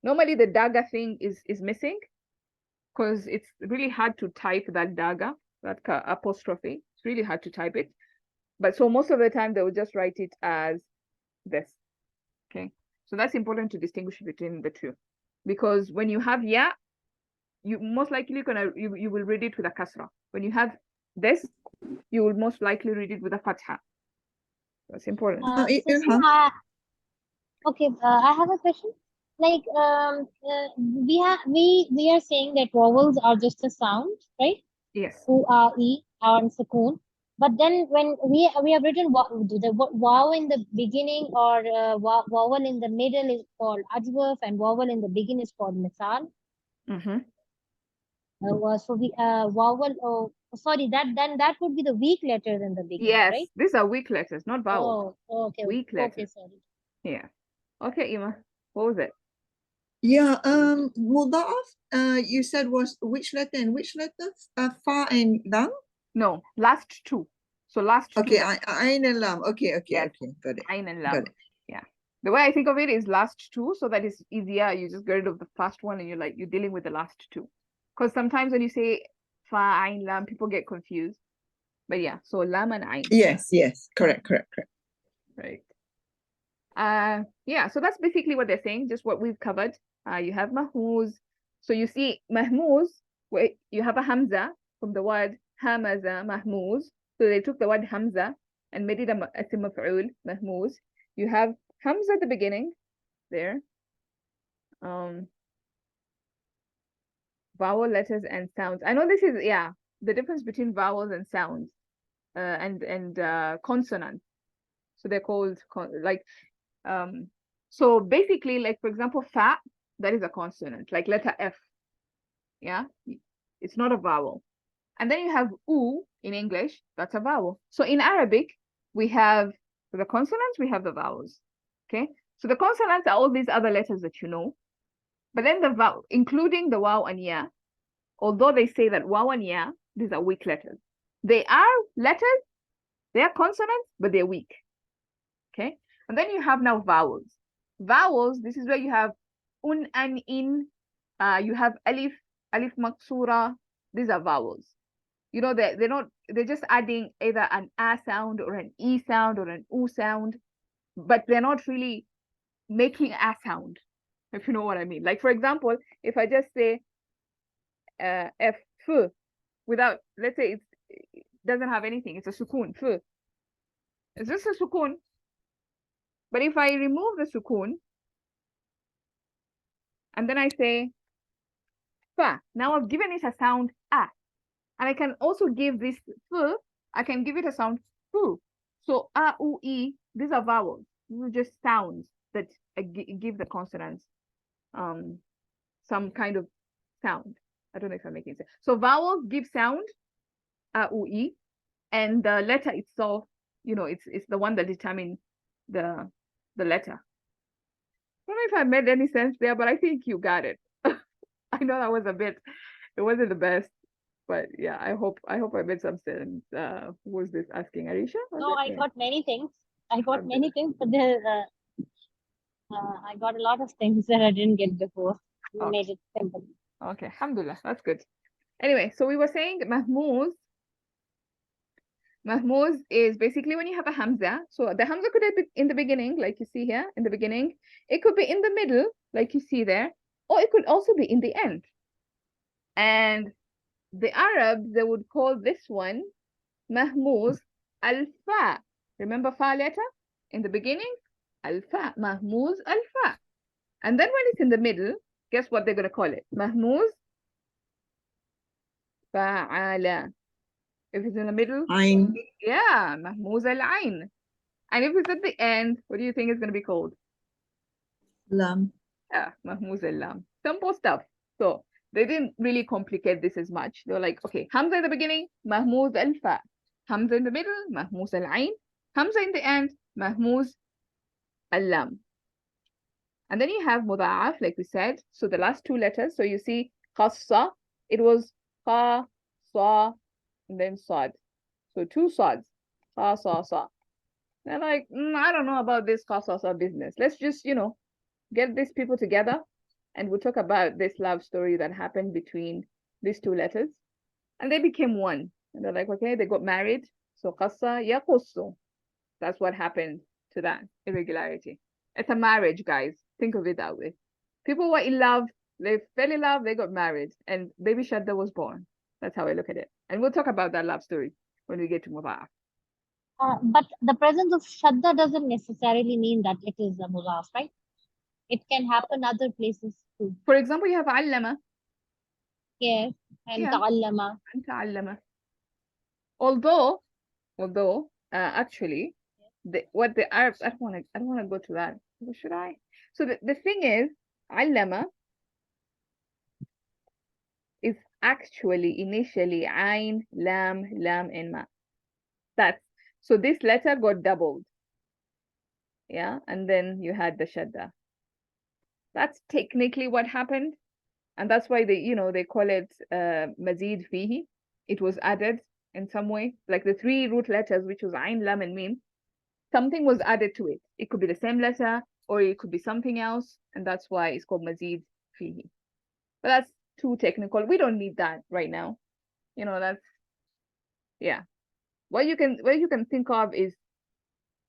Speaker 1: Normally the daga thing is missing because it's really hard to type that daga, that apostrophe. It's really hard to type it. But so most of the time they will just write it as this. Okay, so that's important to distinguish between the 2, because when you have ya, you most likely you will read it with a kasra. When you have this, you will most likely read it with a fatha. That's important.
Speaker 6: Okay, I have a question. Like we are saying that vowels are just a sound, right?
Speaker 1: Yes.
Speaker 6: U, a, e, and sukun. But then when we have written the wow in the beginning or vowel in the middle is called adverb and vowel in the beginning is called misal. So the vowel. Oh, sorry. That would be the weak letters in the beginning,
Speaker 1: Yes,
Speaker 6: right?
Speaker 1: these are weak letters, not vowels.
Speaker 6: Oh, okay.
Speaker 1: Weak
Speaker 6: Okay,
Speaker 1: letters.
Speaker 6: sorry.
Speaker 1: Yeah. Okay, Ima, what was it?
Speaker 2: Yeah, mudaf, you said was which letter and which letter? Fa and lam?
Speaker 1: No, last two. So last two.
Speaker 2: Okay, ain and lam. Okay,
Speaker 1: Yes.
Speaker 2: okay, got it.
Speaker 1: Ain and
Speaker 2: Got
Speaker 1: lam.
Speaker 2: it.
Speaker 1: Yeah. The way I think of it is last two, so that is easier. You just get rid of the first one and you're dealing with the last two. Because sometimes when you say fa, ain, lam, people get confused. But yeah, so lam and ain.
Speaker 2: Yes, correct.
Speaker 1: Right. Yeah, so that's basically what they're saying, just what we've covered. You have mahmuz. So you see mahmuz, where you have a hamza from the word hamaza, mahmuz. So they took the word hamza and made it a ism maf'ul, mahmuz. You have hamza at the beginning there. Vowel letters and sounds. I know this is, yeah, the difference between vowels and sounds and consonants. So they're called so basically, like, for example, fa, that is a consonant, like letter F. Yeah, it's not a vowel. And then you have U in English, that's a vowel. So in Arabic, we have the consonants, we have the vowels. Okay, so the consonants are all these other letters that you know. But then the vowel, including the waw and ya, although they say that waw and ya, these are weak letters. They are letters, they are consonants, but they're weak. Okay, and then you have now vowels. Vowels, this is where you have un and in, you have alif maksura. These are vowels. You know, they're just adding either an a sound or an e sound or an u sound, but they're not really making a sound, if you know what I mean. Like, for example, if I just say f without, let's say it doesn't have anything, it's a sukun, f. It's just a sukun. But if I remove the sukun and then I say fa, now I've given it a sound a. And I can also give this f, I can give it a sound fu. So a, u, e, these are vowels. These are just sounds that give the consonants some kind of sound. I don't know if I'm making sense. So vowels give sound, a, u, e, and the letter itself, you know, it's the one that determines the letter. I don't know if I made any sense there, but I think you got it. I know that was it wasn't the best, but yeah, I hope I made some sense. Who was this asking? Arisha?
Speaker 6: No, I got many things. I got many things, but I got a lot of things that I didn't get before. You made it simple.
Speaker 1: Okay, alhamdulillah, that's good. Anyway, so we were saying mahmuz. Mahmuz is basically when you have a hamza. So the hamza could be in the beginning, like you see here, in the beginning. It could be in the middle, like you see there, or it could also be in the end. And the Arabs, they would call this one mahmuz al-fa. Remember fa letter? In the beginning, al-fa, mahmuz al-fa. And then when it's in the middle, guess what they're going to call it? Mahmuz fa'ala. If it's in the middle,
Speaker 2: Ain.
Speaker 1: yeah, mahmuz al-ain. And if it's at the end, what do you think it's going to be called?
Speaker 2: Lam.
Speaker 1: Yeah, mahmuz al-lam. Simple stuff. So they didn't really complicate this as much. They were like, okay, hamza in the beginning, mahmuz al-fa. Hamza in the middle, mahmuz al-ain. Hamza in the end, mahmuz al-lam. And then you have muda'af, like we said. So the last two letters. So you see khassa, it was kha, sa, and then sad. So two sads. Kha, sa, sa. They're like, I don't know about this kha, sa, sa business. Let's just, you know, get these people together and we'll talk about this love story that happened between these two letters. And they became one. And they're like, okay, they got married. So khassa yaqussu. That's what happened to that irregularity. It's a marriage, guys. Think of it that way. People were in love, they fell in love, they got married, and baby Shadda was born. That's how I look at it. And we'll talk about that love story when we get to Mudaf.
Speaker 6: But the presence of Shadda doesn't necessarily mean that it is a mudaf, right? It can happen other places too.
Speaker 1: For example, you have allama.
Speaker 6: Yes, and ta'allama.
Speaker 1: And ta'allama. Although, actually, what the Arabs, I don't want to go to that. Or should I? So the thing is, allama is actually, initially, ain, lam, and ma. That's, so this letter got doubled. Yeah, and then you had the shadda. That's technically what happened. And that's why they, they call it mazid fihi. It was added in some way, like the 3 root letters, which was ain, lam, and mim. Something was added to it. It could be the same letter, or it could be something else, and that's why it's called mazid fihi. But that's too technical. We don't need that right now. That's, yeah. What you can think of is,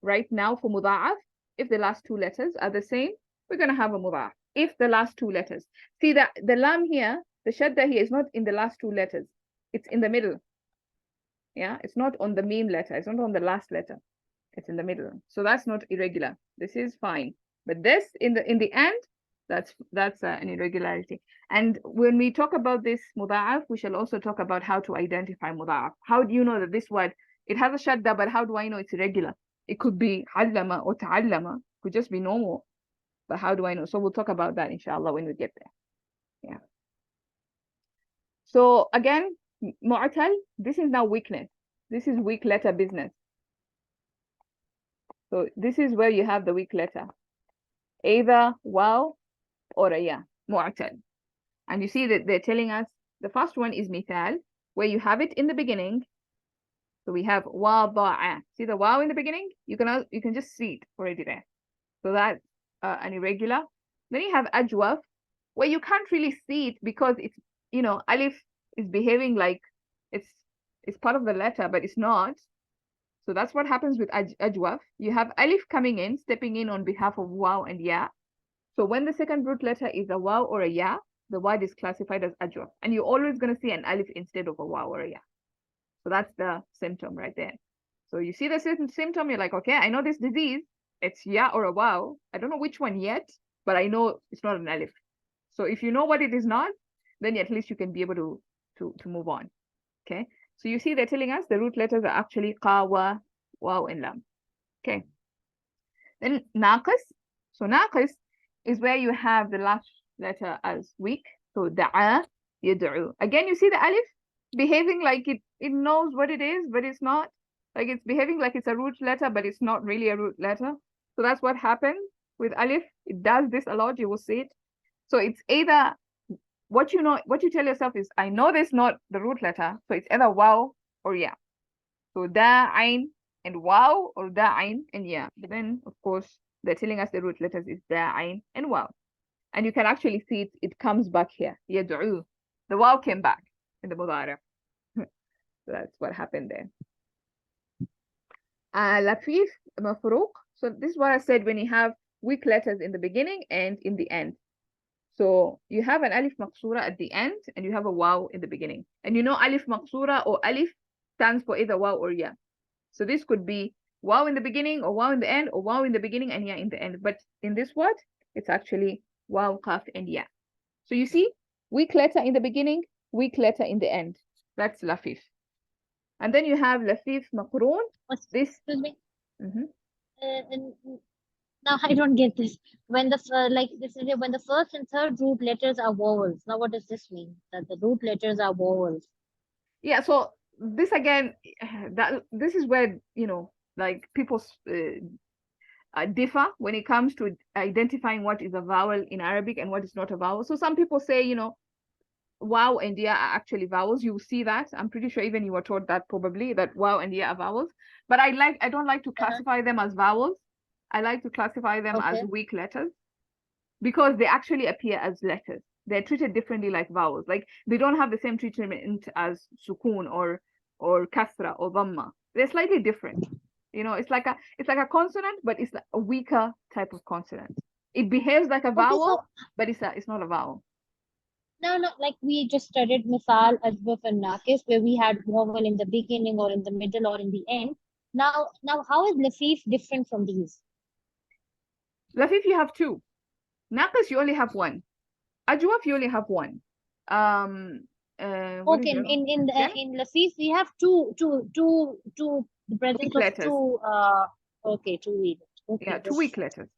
Speaker 1: right now for muda'af, if the last 2 letters are the same, we're going to have a muda'af. If the last 2 letters, see that the lam here, the shadda here is not in the last 2 letters. It's in the middle. Yeah, it's not on the meme letter. It's not on the last letter. It's in the middle. So that's not irregular. This is fine. But this in the end, that's an irregularity. And when we talk about this muda'af, we shall also talk about how to identify muda'af. How do you know that this word, it has a shadda, but how do I know it's irregular? It could be allama or ta'allama. It could just be normal. But how do I know? So we'll talk about that, inshallah, when we get there. Yeah. So again, mu'tal, this is now weakness. This is weak letter business. So this is where you have the weak letter. Either waw or a ya, mu'tal. And you see that they're telling us, the first one is mithal, where you have it in the beginning. So we have wada'a. See the waw in the beginning? You can just see it already there. So that's an irregular. Then you have ajwaf, where you can't really see it because it's, alif is behaving like it's part of the letter, but it's not. So that's what happens with ajwaf. You have alif coming in, stepping in on behalf of waw and ya. So when the second root letter is a waw or a ya, the word is classified as ajwaf. And you're always going to see an alif instead of a waw or a ya. So that's the symptom right there. So you see the symptom, you're like, okay, I know this disease. It's ya or a waw. I don't know which one yet, but I know it's not an alif. So if you know what it is not, then at least you can be able to move on. Okay. So you see they're telling us the root letters are actually qa, wa, waw, and lam. Okay. Then naqis. So naqis is where you have the last letter as weak. So da'a, yad'u. Again, you see the alif behaving like it knows what it is, but it's not. Like it's behaving like it's a root letter, but it's not really a root letter. So that's what happens with alif. It does this a lot. You will see it. So it's either what you tell yourself is, I know this not the root letter. So it's either waw or ya. So da, ain, and waw, or da, ain, and ya. But then, of course, they're telling us the root letters is da, ain, and waw. And you can actually see it. It comes back here. Yad'u. The waw came back in the mudara. So that's what happened there. Lafif, mafruq. So this is what I said when you have weak letters in the beginning and in the end. So you have an alif maqsura at the end and you have a waw in the beginning. And you know alif maqsura or alif stands for either waw or ya. So this could be waw in the beginning or waw in the end, or waw in the beginning and ya in the end. But in this word, it's actually waw, qaf, and ya. So you see, weak letter in the beginning, weak letter in the end. That's lafif. And then you have lafif maqroon. This.
Speaker 6: Excuse me. Now I don't get this. When the when the first and third root letters are vowels. Now what does this mean? That the root letters are vowels.
Speaker 1: Yeah. So this again, this is where like people differ when it comes to identifying what is a vowel in Arabic and what is not a vowel. So some people say waw and ya are actually vowels. You see that. I'm pretty sure even you were taught that probably, that waw and ya are vowels. But I don't like to classify them as vowels. I like to classify them as weak letters because they actually appear as letters. They're treated differently like vowels. Like they don't have the same treatment as sukun or kasra or dhamma. They're slightly different. It's like a consonant, but it's a weaker type of consonant. It behaves like a vowel, but it's not a vowel.
Speaker 6: No, like we just studied misal, ajwaf, and naqis, where we had vowel in the beginning or in the middle or in the end. Now how is lafif different from these?
Speaker 1: Lafif, you have 2. Naqis, you only have 1. Ajwaf, you only have 1.
Speaker 6: Okay, in lafif we have two the presence of
Speaker 1: letters.
Speaker 6: 2 okay, 2 weak. Okay,
Speaker 1: yeah, 2 weak letters.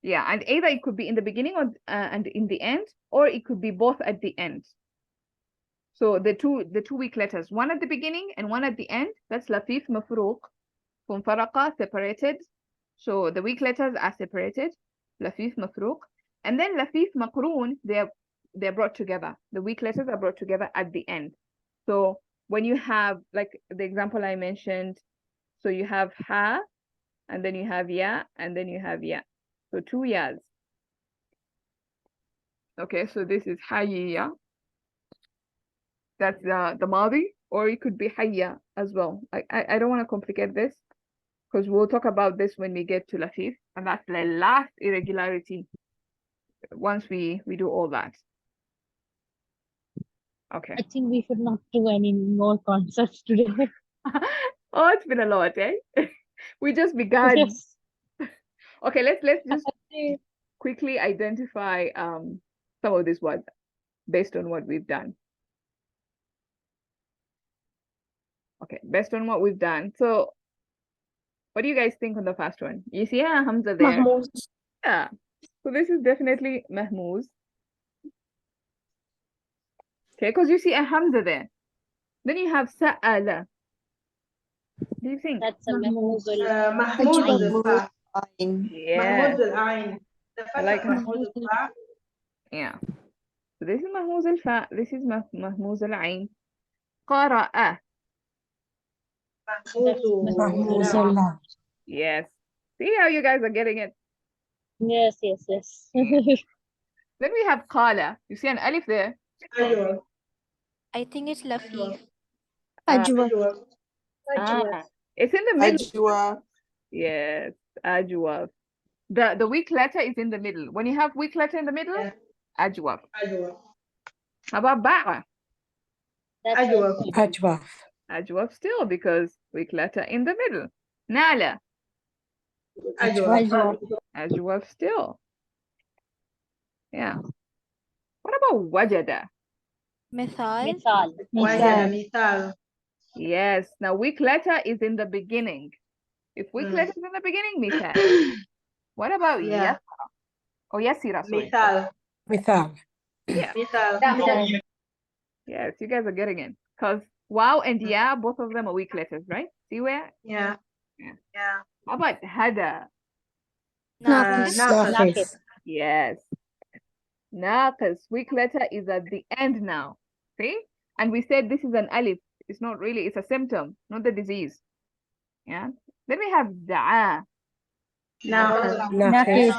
Speaker 1: Yeah, and either it could be in the beginning or and in the end, or it could be both at the end. So the two weak letters, one at the beginning and one at the end, that's لفيف مفروق. فانفرقة, separated. So the weak letters are separated. لفيف مفروق. And then لفيف مقرون, they're brought together. The weak letters are brought together at the end. So when you have, like the example I mentioned, so you have ha, and then you have ya, and then you have ya. So 2 yas. Okay, so this is hayya. That's the madi, or it could be hayya as well. I don't want to complicate this because we'll talk about this when we get to lafif, and that's the last irregularity once we do all that. Okay.
Speaker 6: I think we should not do any more concepts today.
Speaker 1: Oh, it's been a lot, eh? We just began.
Speaker 6: Yes.
Speaker 1: Okay, let's just quickly identify some of these words based on what we've done. Okay, based on what we've done. So what do you guys think on the first one? You see Hamza there?
Speaker 9: Mahmoud.
Speaker 1: Yeah. So this is definitely Mahmouz. Okay, because you see a Hamza there. Then you have Sa'ala. What do you think?
Speaker 6: That's a Mahmoud.
Speaker 3: Mahmoud al-Fa.
Speaker 1: Yeah.
Speaker 3: Mahmoud al-Ain. The
Speaker 1: I like
Speaker 3: first Mahmoud al-Fa.
Speaker 1: Yeah. So this is Mahmouz al-Fa. This is Mahmouz al-Ain. Qara'a.
Speaker 3: Mahmoud.
Speaker 1: Yes. See how you guys are getting it?
Speaker 6: Yes, yes, yes.
Speaker 1: Then we have Qala. You see an alif there?
Speaker 7: I think it's lafif.
Speaker 9: Ajwa.
Speaker 1: It's in the middle. Yes, Ajwa. The weak letter is in the middle. When you have weak letter in the middle, Ajwa. How about Ba'a?
Speaker 12: Ajwa.
Speaker 1: Ajwa still, because weak letter in the middle. Nala. Ajwa still. Yeah. What about Wajada?
Speaker 7: Mithal.
Speaker 3: Mithal.
Speaker 1: Yes. Now weak letter is in the beginning. If weak letter is in the beginning, Mithal. What about Yasra? Oh, Yasira, sorry.
Speaker 12: Mithal.
Speaker 1: Yeah.
Speaker 3: Mithal.
Speaker 1: Yes, you guys are getting it. Because wow and ya, both of them are weak letters, right? See where?
Speaker 3: Yeah.
Speaker 1: How about Hada?
Speaker 3: Naqis.
Speaker 1: Yes. Naqis, weak letter is at the end now. See? And we said this is an alif. It's not really, it's a symptom, not the disease. Yeah. Then we have Da'a.
Speaker 3: Naqis.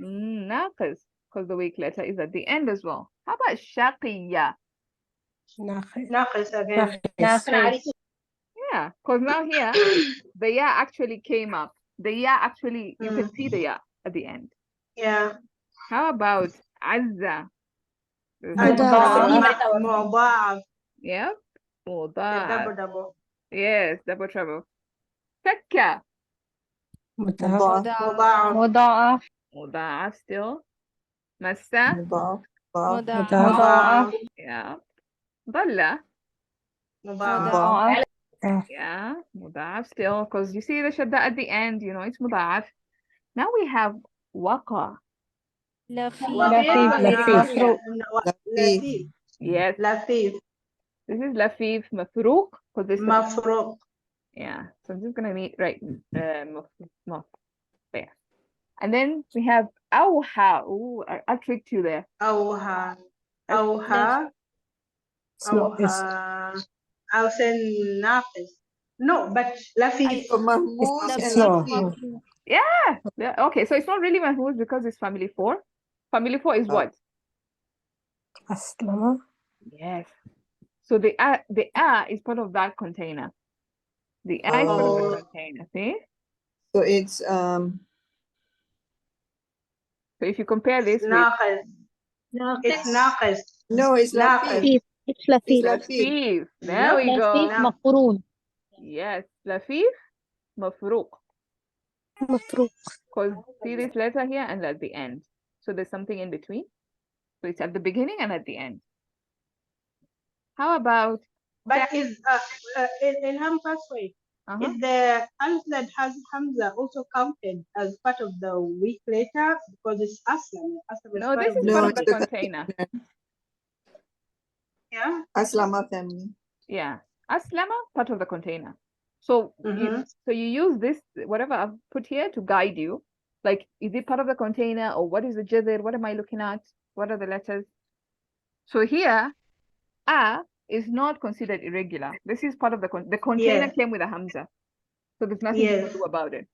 Speaker 1: Naqis, because the weak letter is at the end as well. How about Shaqiya?
Speaker 3: Naqis again.
Speaker 1: Yeah, because now here, the ya actually came up. The ya actually, you can see the ya at the end.
Speaker 3: Yeah.
Speaker 1: How about Azza?
Speaker 3: Mudaf.
Speaker 1: Yep.
Speaker 3: Double, double.
Speaker 1: Yes, double trouble. Fakka.
Speaker 3: Mudaf.
Speaker 1: Mudaf still. Massa.
Speaker 7: Mudaf.
Speaker 1: Yeah. Dalla.
Speaker 3: Mudaf.
Speaker 1: Yeah. Mudaf still, because you see the shadda at the end, you know, it's mudaf. Now we have waqa.
Speaker 7: Lafif.
Speaker 1: Yes.
Speaker 3: Lafif.
Speaker 1: This is lafif mafruq.
Speaker 3: Mafruq.
Speaker 1: Yeah. So I'm just gonna write there. And then we have awha. Ooh, I tricked you there.
Speaker 3: Awha. I'll say naqis. No, but lafif.
Speaker 1: Yeah. Okay, so it's not really mahmuz because it's family 4. Family 4 is what?
Speaker 12: Aslama.
Speaker 1: Yes. So the a is part of that container. The a is part of the container. See?
Speaker 2: So it's
Speaker 1: So if you compare this
Speaker 3: Naqis. It's naqis.
Speaker 2: No, it's lafif.
Speaker 6: It's lafif.
Speaker 1: Lafif. There we go.
Speaker 6: Lafif maqroon.
Speaker 1: Yes, lafif mafruq.
Speaker 6: Mafruq.
Speaker 1: Because see this letter here and at the end. So there's something in between. So it's at the beginning and at the end. How about?
Speaker 3: But is in Hamza's way, is the alif that has Hamza also counted as part of the weak letter because it's aslam?
Speaker 1: No, this is part of the container.
Speaker 3: Yeah.
Speaker 2: Aslama family.
Speaker 1: Yeah. Aslama, part of the container. So you use this, whatever I've put here, to guide you. Like, is it part of the container, or what is the jazir? What am I looking at? What are the letters? So here, a is not considered irregular. This is part of the container.
Speaker 3: Yes.
Speaker 1: Came with a hamza, so there's nothing you can do about it.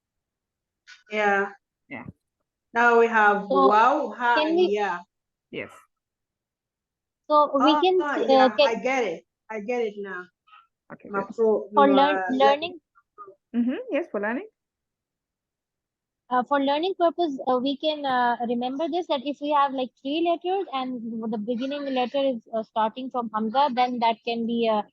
Speaker 3: Yeah.
Speaker 1: Yeah.
Speaker 3: Now we have
Speaker 6: So,
Speaker 3: wow, ha,
Speaker 6: can
Speaker 3: and
Speaker 6: we-
Speaker 3: yeah.
Speaker 1: Yes.
Speaker 6: So we can
Speaker 3: yeah,
Speaker 6: can,
Speaker 3: I get it. I get it now.
Speaker 1: Okay. Good.
Speaker 6: for learning.
Speaker 1: Yes, for learning.
Speaker 6: For learning purpose, we can remember this, that if we have like 3 letters and the beginning letter is starting from Hamza, then that can be a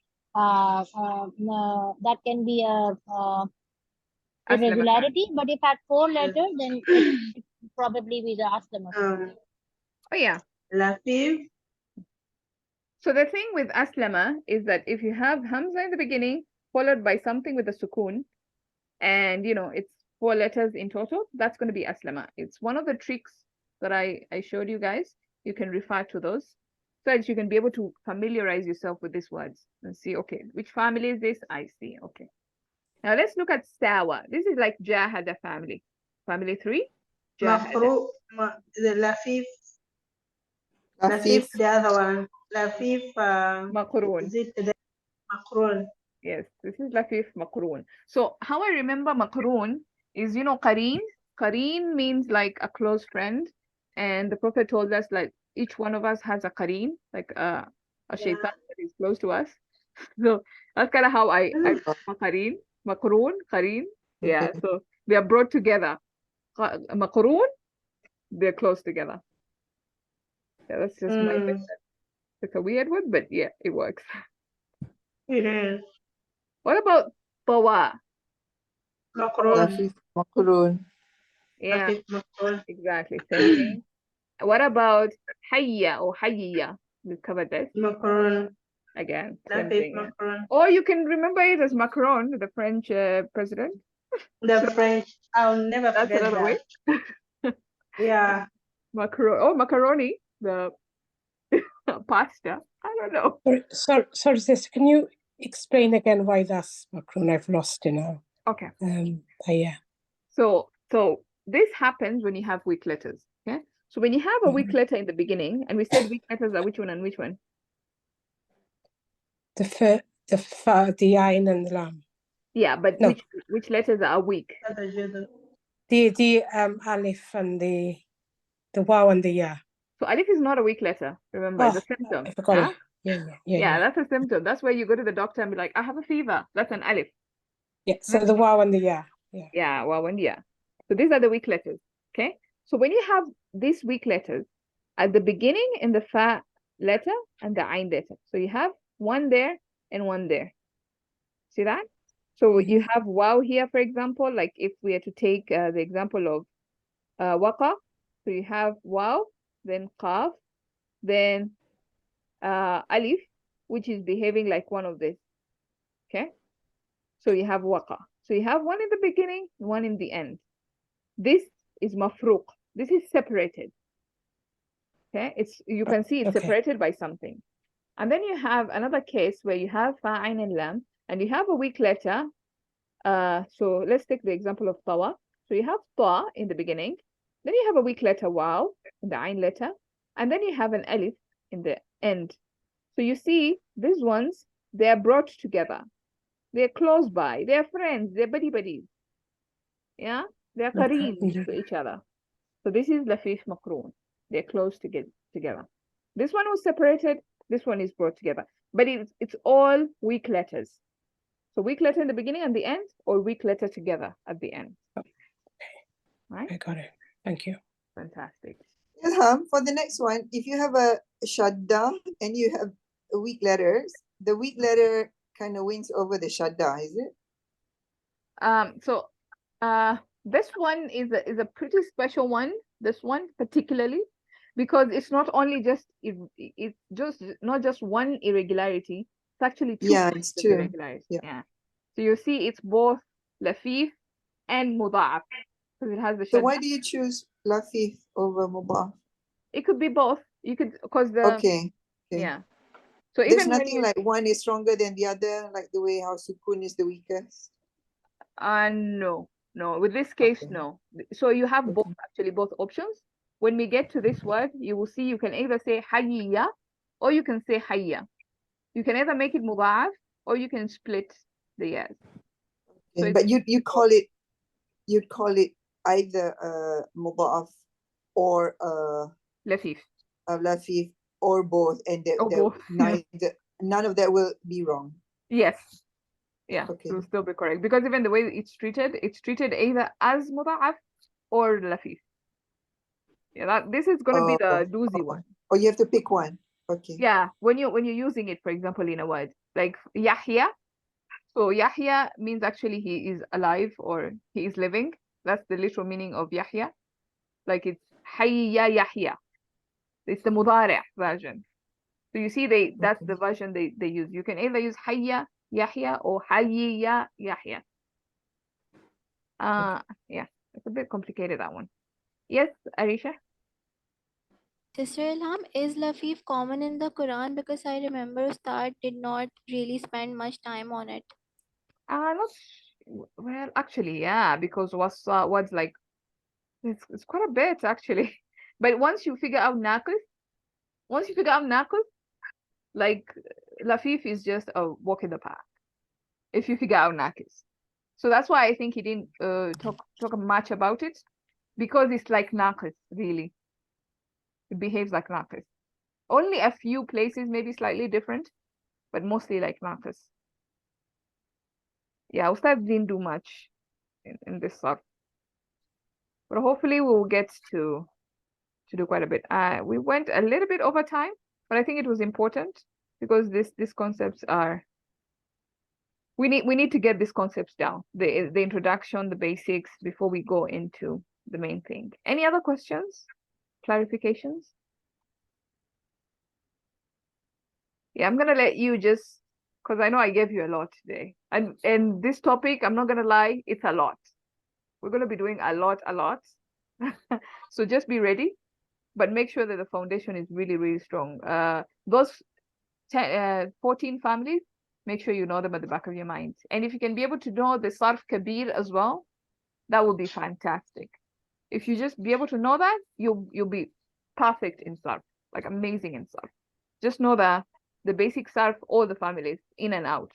Speaker 6: irregularity. But if at 4 letters, then it probably be the Aslama.
Speaker 1: Oh yeah.
Speaker 3: Latif.
Speaker 1: So the thing with Aslama is that if you have Hamza in the beginning, followed by something with a sukoon, and it's 4 letters in total, that's going to be Aslama. It's one of the tricks that I showed you guys. You can refer to those so that you can be able to familiarize yourself with these words and see, okay, which family is this? I see. Okay. Now let's look at Sawa. This is like Jahada family. Family 3. Jahada.
Speaker 3: The Lafif. Lafif, the other one. Lafif.
Speaker 1: Makrun.
Speaker 3: Is it the Makrun?
Speaker 1: Yes, this is Lafif Makrun. So how I remember Makrun is, Qareen. Qareen means like a close friend. And the Prophet told us, like, each one of us has a Qareen, like a shaitan that is close to us. So that's kind of how I Qareen, Makrun, Qareen. Yeah, so they are brought together. Makrun, they're close together. Yeah, that's just my method. It's a weird one, but yeah, it works.
Speaker 3: It is.
Speaker 1: What about Tawa?
Speaker 2: Makrun.
Speaker 1: Yeah, exactly. Same thing. What about Hayya or Hayya? We've covered this.
Speaker 3: Macron.
Speaker 1: Again,
Speaker 3: That
Speaker 1: same
Speaker 3: is
Speaker 1: thing.
Speaker 3: Macron.
Speaker 1: Or you can remember it as Macron, the French president.
Speaker 3: The French. I'll never
Speaker 1: That's
Speaker 3: forget
Speaker 1: another
Speaker 3: that.
Speaker 1: way.
Speaker 3: Yeah.
Speaker 1: Macaroni, the pasta. I don't know.
Speaker 12: Sorry, sister, can you explain again why that's Macron? I've lost it now.
Speaker 1: Okay.
Speaker 12: Yeah.
Speaker 1: So this happens when you have weak letters. Okay. So when you have a weak letter in the beginning, and we said weak letters are which one and which one?
Speaker 12: The fa, the ain, and the lam.
Speaker 1: Yeah, but
Speaker 12: no.
Speaker 1: which letters are weak?
Speaker 12: The alif and the waw and the ya.
Speaker 1: So alif is not a weak letter. Remember, it's a symptom.
Speaker 12: I forgot it. Yeah,
Speaker 1: that's a symptom. That's where you go to the doctor and be like, I have a fever. That's an alif.
Speaker 12: Yeah, so the waw and the ya.
Speaker 1: Yeah, waw and ya. So these are the weak letters. Okay. So when you have these weak letters at the beginning in the fa letter and the ain letter, so you have one there and one there. See that? So you have waw here, for example, like if we are to take the example of waqa, so you have waw, then qaf, then alif, which is behaving like one of this. Okay. So you have waqa. So you have one in the beginning, one in the end. This is mafruq. This is separated. Okay. You can see it's separated by something. And then you have another case where you have fa, ain, and lam, and you have a weak letter. So let's take the example of tawa. So you have ta in the beginning, then you have a weak letter waw in the ain letter, and then you have an alif in the end. So you see these ones, they are brought together. They're close by. They're friends. They're buddies. Yeah, they're qareen to each other. So this is lafif makrun. They're close together. This one was separated. This one is brought together. But it's all weak letters. So weak letter in the beginning and the end, or weak letter together at the end. Right?
Speaker 12: I got it. Thank you.
Speaker 1: Fantastic.
Speaker 2: Ilham, for the next one, if you have a shadda and you have weak letters, the weak letter kind of wins over the shadda, is it?
Speaker 1: So this one is a pretty special one. This one particularly, because it's not only just it's just not just one irregularity. It's actually two
Speaker 2: it's two
Speaker 1: irregularities. Yeah. So you see, it's both lafif and muda'af because it has the.
Speaker 2: So why do you choose lafif over muda'af?
Speaker 1: It could be both. You could, because the
Speaker 2: okay.
Speaker 1: Yeah. So
Speaker 2: There's
Speaker 1: even when
Speaker 2: nothing
Speaker 1: you,
Speaker 2: like one is stronger than the other, like the way how sukun is the weakest.
Speaker 1: no, with this case,
Speaker 2: Okay.
Speaker 1: no. So you have both,
Speaker 2: Okay.
Speaker 1: actually both options. When we get to this word, you will see you can either say hayya or you can say hayya. You can either make it mudha'af or you can split the yes. So
Speaker 2: Okay, but you'd call it either mudha'af or
Speaker 1: lafif.
Speaker 2: lafif or both, and
Speaker 1: Or both.
Speaker 2: none of that will be wrong.
Speaker 1: Yes. Yeah,
Speaker 2: Okay.
Speaker 1: it will still be correct because even the way it's treated either as mudha'af or lafif. Yeah, this is going to be the doozy one.
Speaker 2: Or you have to pick one. Okay.
Speaker 1: Yeah, when you're using it, for example, in a word like Yahya. So Yahya means actually he is alive or he is living. That's the literal meaning of Yahya. Like it's Hayya Yahya. It's the mudari' version. So you see, that's the version they use. You can either use Hayya Yahya or Hayya Yahya. Yeah, it's a bit complicated, that one. Yes, Arisha?
Speaker 7: Sister Ilham, is Lafif common in the Quran? Because I remember Ustad did not really spend much time on it.
Speaker 1: Not well, actually, yeah, because what's like it's quite a bit actually. But once you figure out naqis, like Lafif is just a walk in the park if you figure out naqis. So that's why I think he didn't talk much about it, because it's like naqis, really. It behaves like naqis. Only a few places maybe slightly different, but mostly like naqis. Yeah, Ustad didn't do much in this sort. But hopefully we'll get to do quite a bit. We went a little bit over time, but I think it was important because these concepts are, we need to get these concepts down, the introduction, the basics, before we go into the main thing. Any other questions, clarifications? Yeah, I'm gonna let you just, because I know I gave you a lot today, and this topic, I'm not gonna lie, it's a lot. We're gonna be doing a lot. So just be ready, but make sure that the foundation is really, really strong. Those 14 families, make sure you know them at the back of your mind. And if you can be able to know the Sarf Kabir as well, that would be fantastic. If you just be able to know that, you'll be perfect in Sarf, like amazing in Sarf. Just know the basic Sarf, all the families, in and out.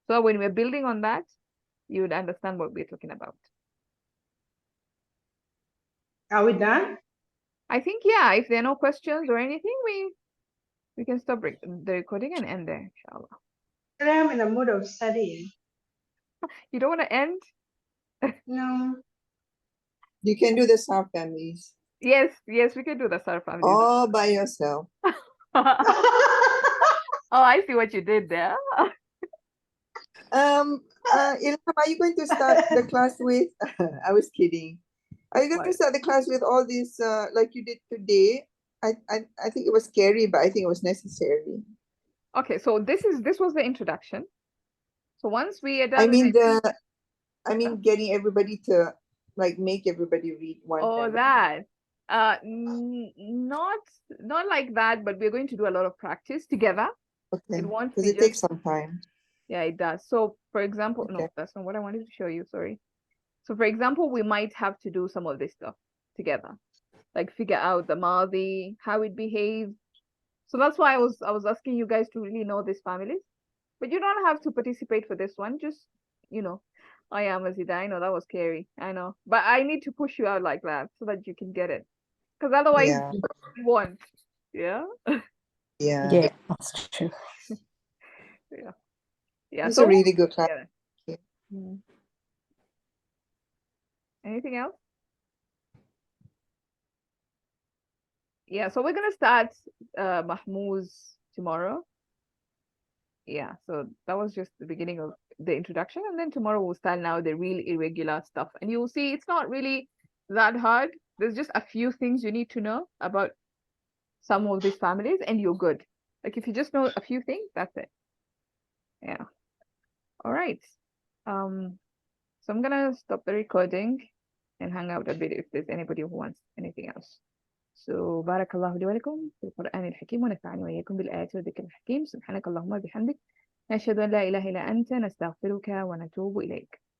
Speaker 1: So when we're building on that, you would understand what we're talking about.
Speaker 3: Are we done?
Speaker 1: I think, yeah, if there are no questions or anything, we can stop the recording and end there, inshallah.
Speaker 3: I'm in the mood of studying.
Speaker 1: You don't want to end?
Speaker 3: No.
Speaker 2: You can do the Sarf families.
Speaker 1: Yes, we can do the Sarf families.
Speaker 2: All by yourself.
Speaker 1: Oh, I see what you did there.
Speaker 2: Ilham, are you going to start the class with? I was kidding. Are you going to start the class with all this like you did today? I think it was scary, but I think it was necessary.
Speaker 1: Okay, so this was the introduction. So once we are done,
Speaker 2: I mean getting everybody to like make everybody read one.
Speaker 1: Oh, that. Not like that, but we're going to do a lot of practice together.
Speaker 2: Okay.
Speaker 1: It won't
Speaker 2: Because
Speaker 1: be
Speaker 2: it takes some time.
Speaker 1: Yeah, it does. So, for example, no, that's not what I wanted to show you. Sorry. So, for example, we might have to do some of this stuff together, like figure out the Madi, how it behaves. So that's why I was asking you guys to really know these families, but you don't have to participate for this one. Just, I am Azida. I know that was scary. I know, but I need to push you out like that so that you can get it, because otherwise you won't. Yeah.
Speaker 2: Yeah.
Speaker 12: That's true.
Speaker 1: Yeah.
Speaker 2: It's
Speaker 1: So
Speaker 2: a really good class.
Speaker 1: Anything else? Yeah, so we're gonna start Mahmoud's tomorrow. Yeah, so that was just the beginning of the introduction, and then tomorrow we'll start now the real irregular stuff. And you'll see it's not really that hard. There's just a few things you need to know about some of these families, and you're good. Like if you just know a few things, that's it. Yeah. All right. So I'm gonna stop the recording and hang out a bit if there's anybody who wants anything else. So بارك الله لي ولكم في القرآن الحكيم ونفعني وإياكم بالآيات والذكر الحكيم. سبحانك اللهم وبحمدك نشهد أن لا إله إلا أنت نستغفرك ونتوب إليك.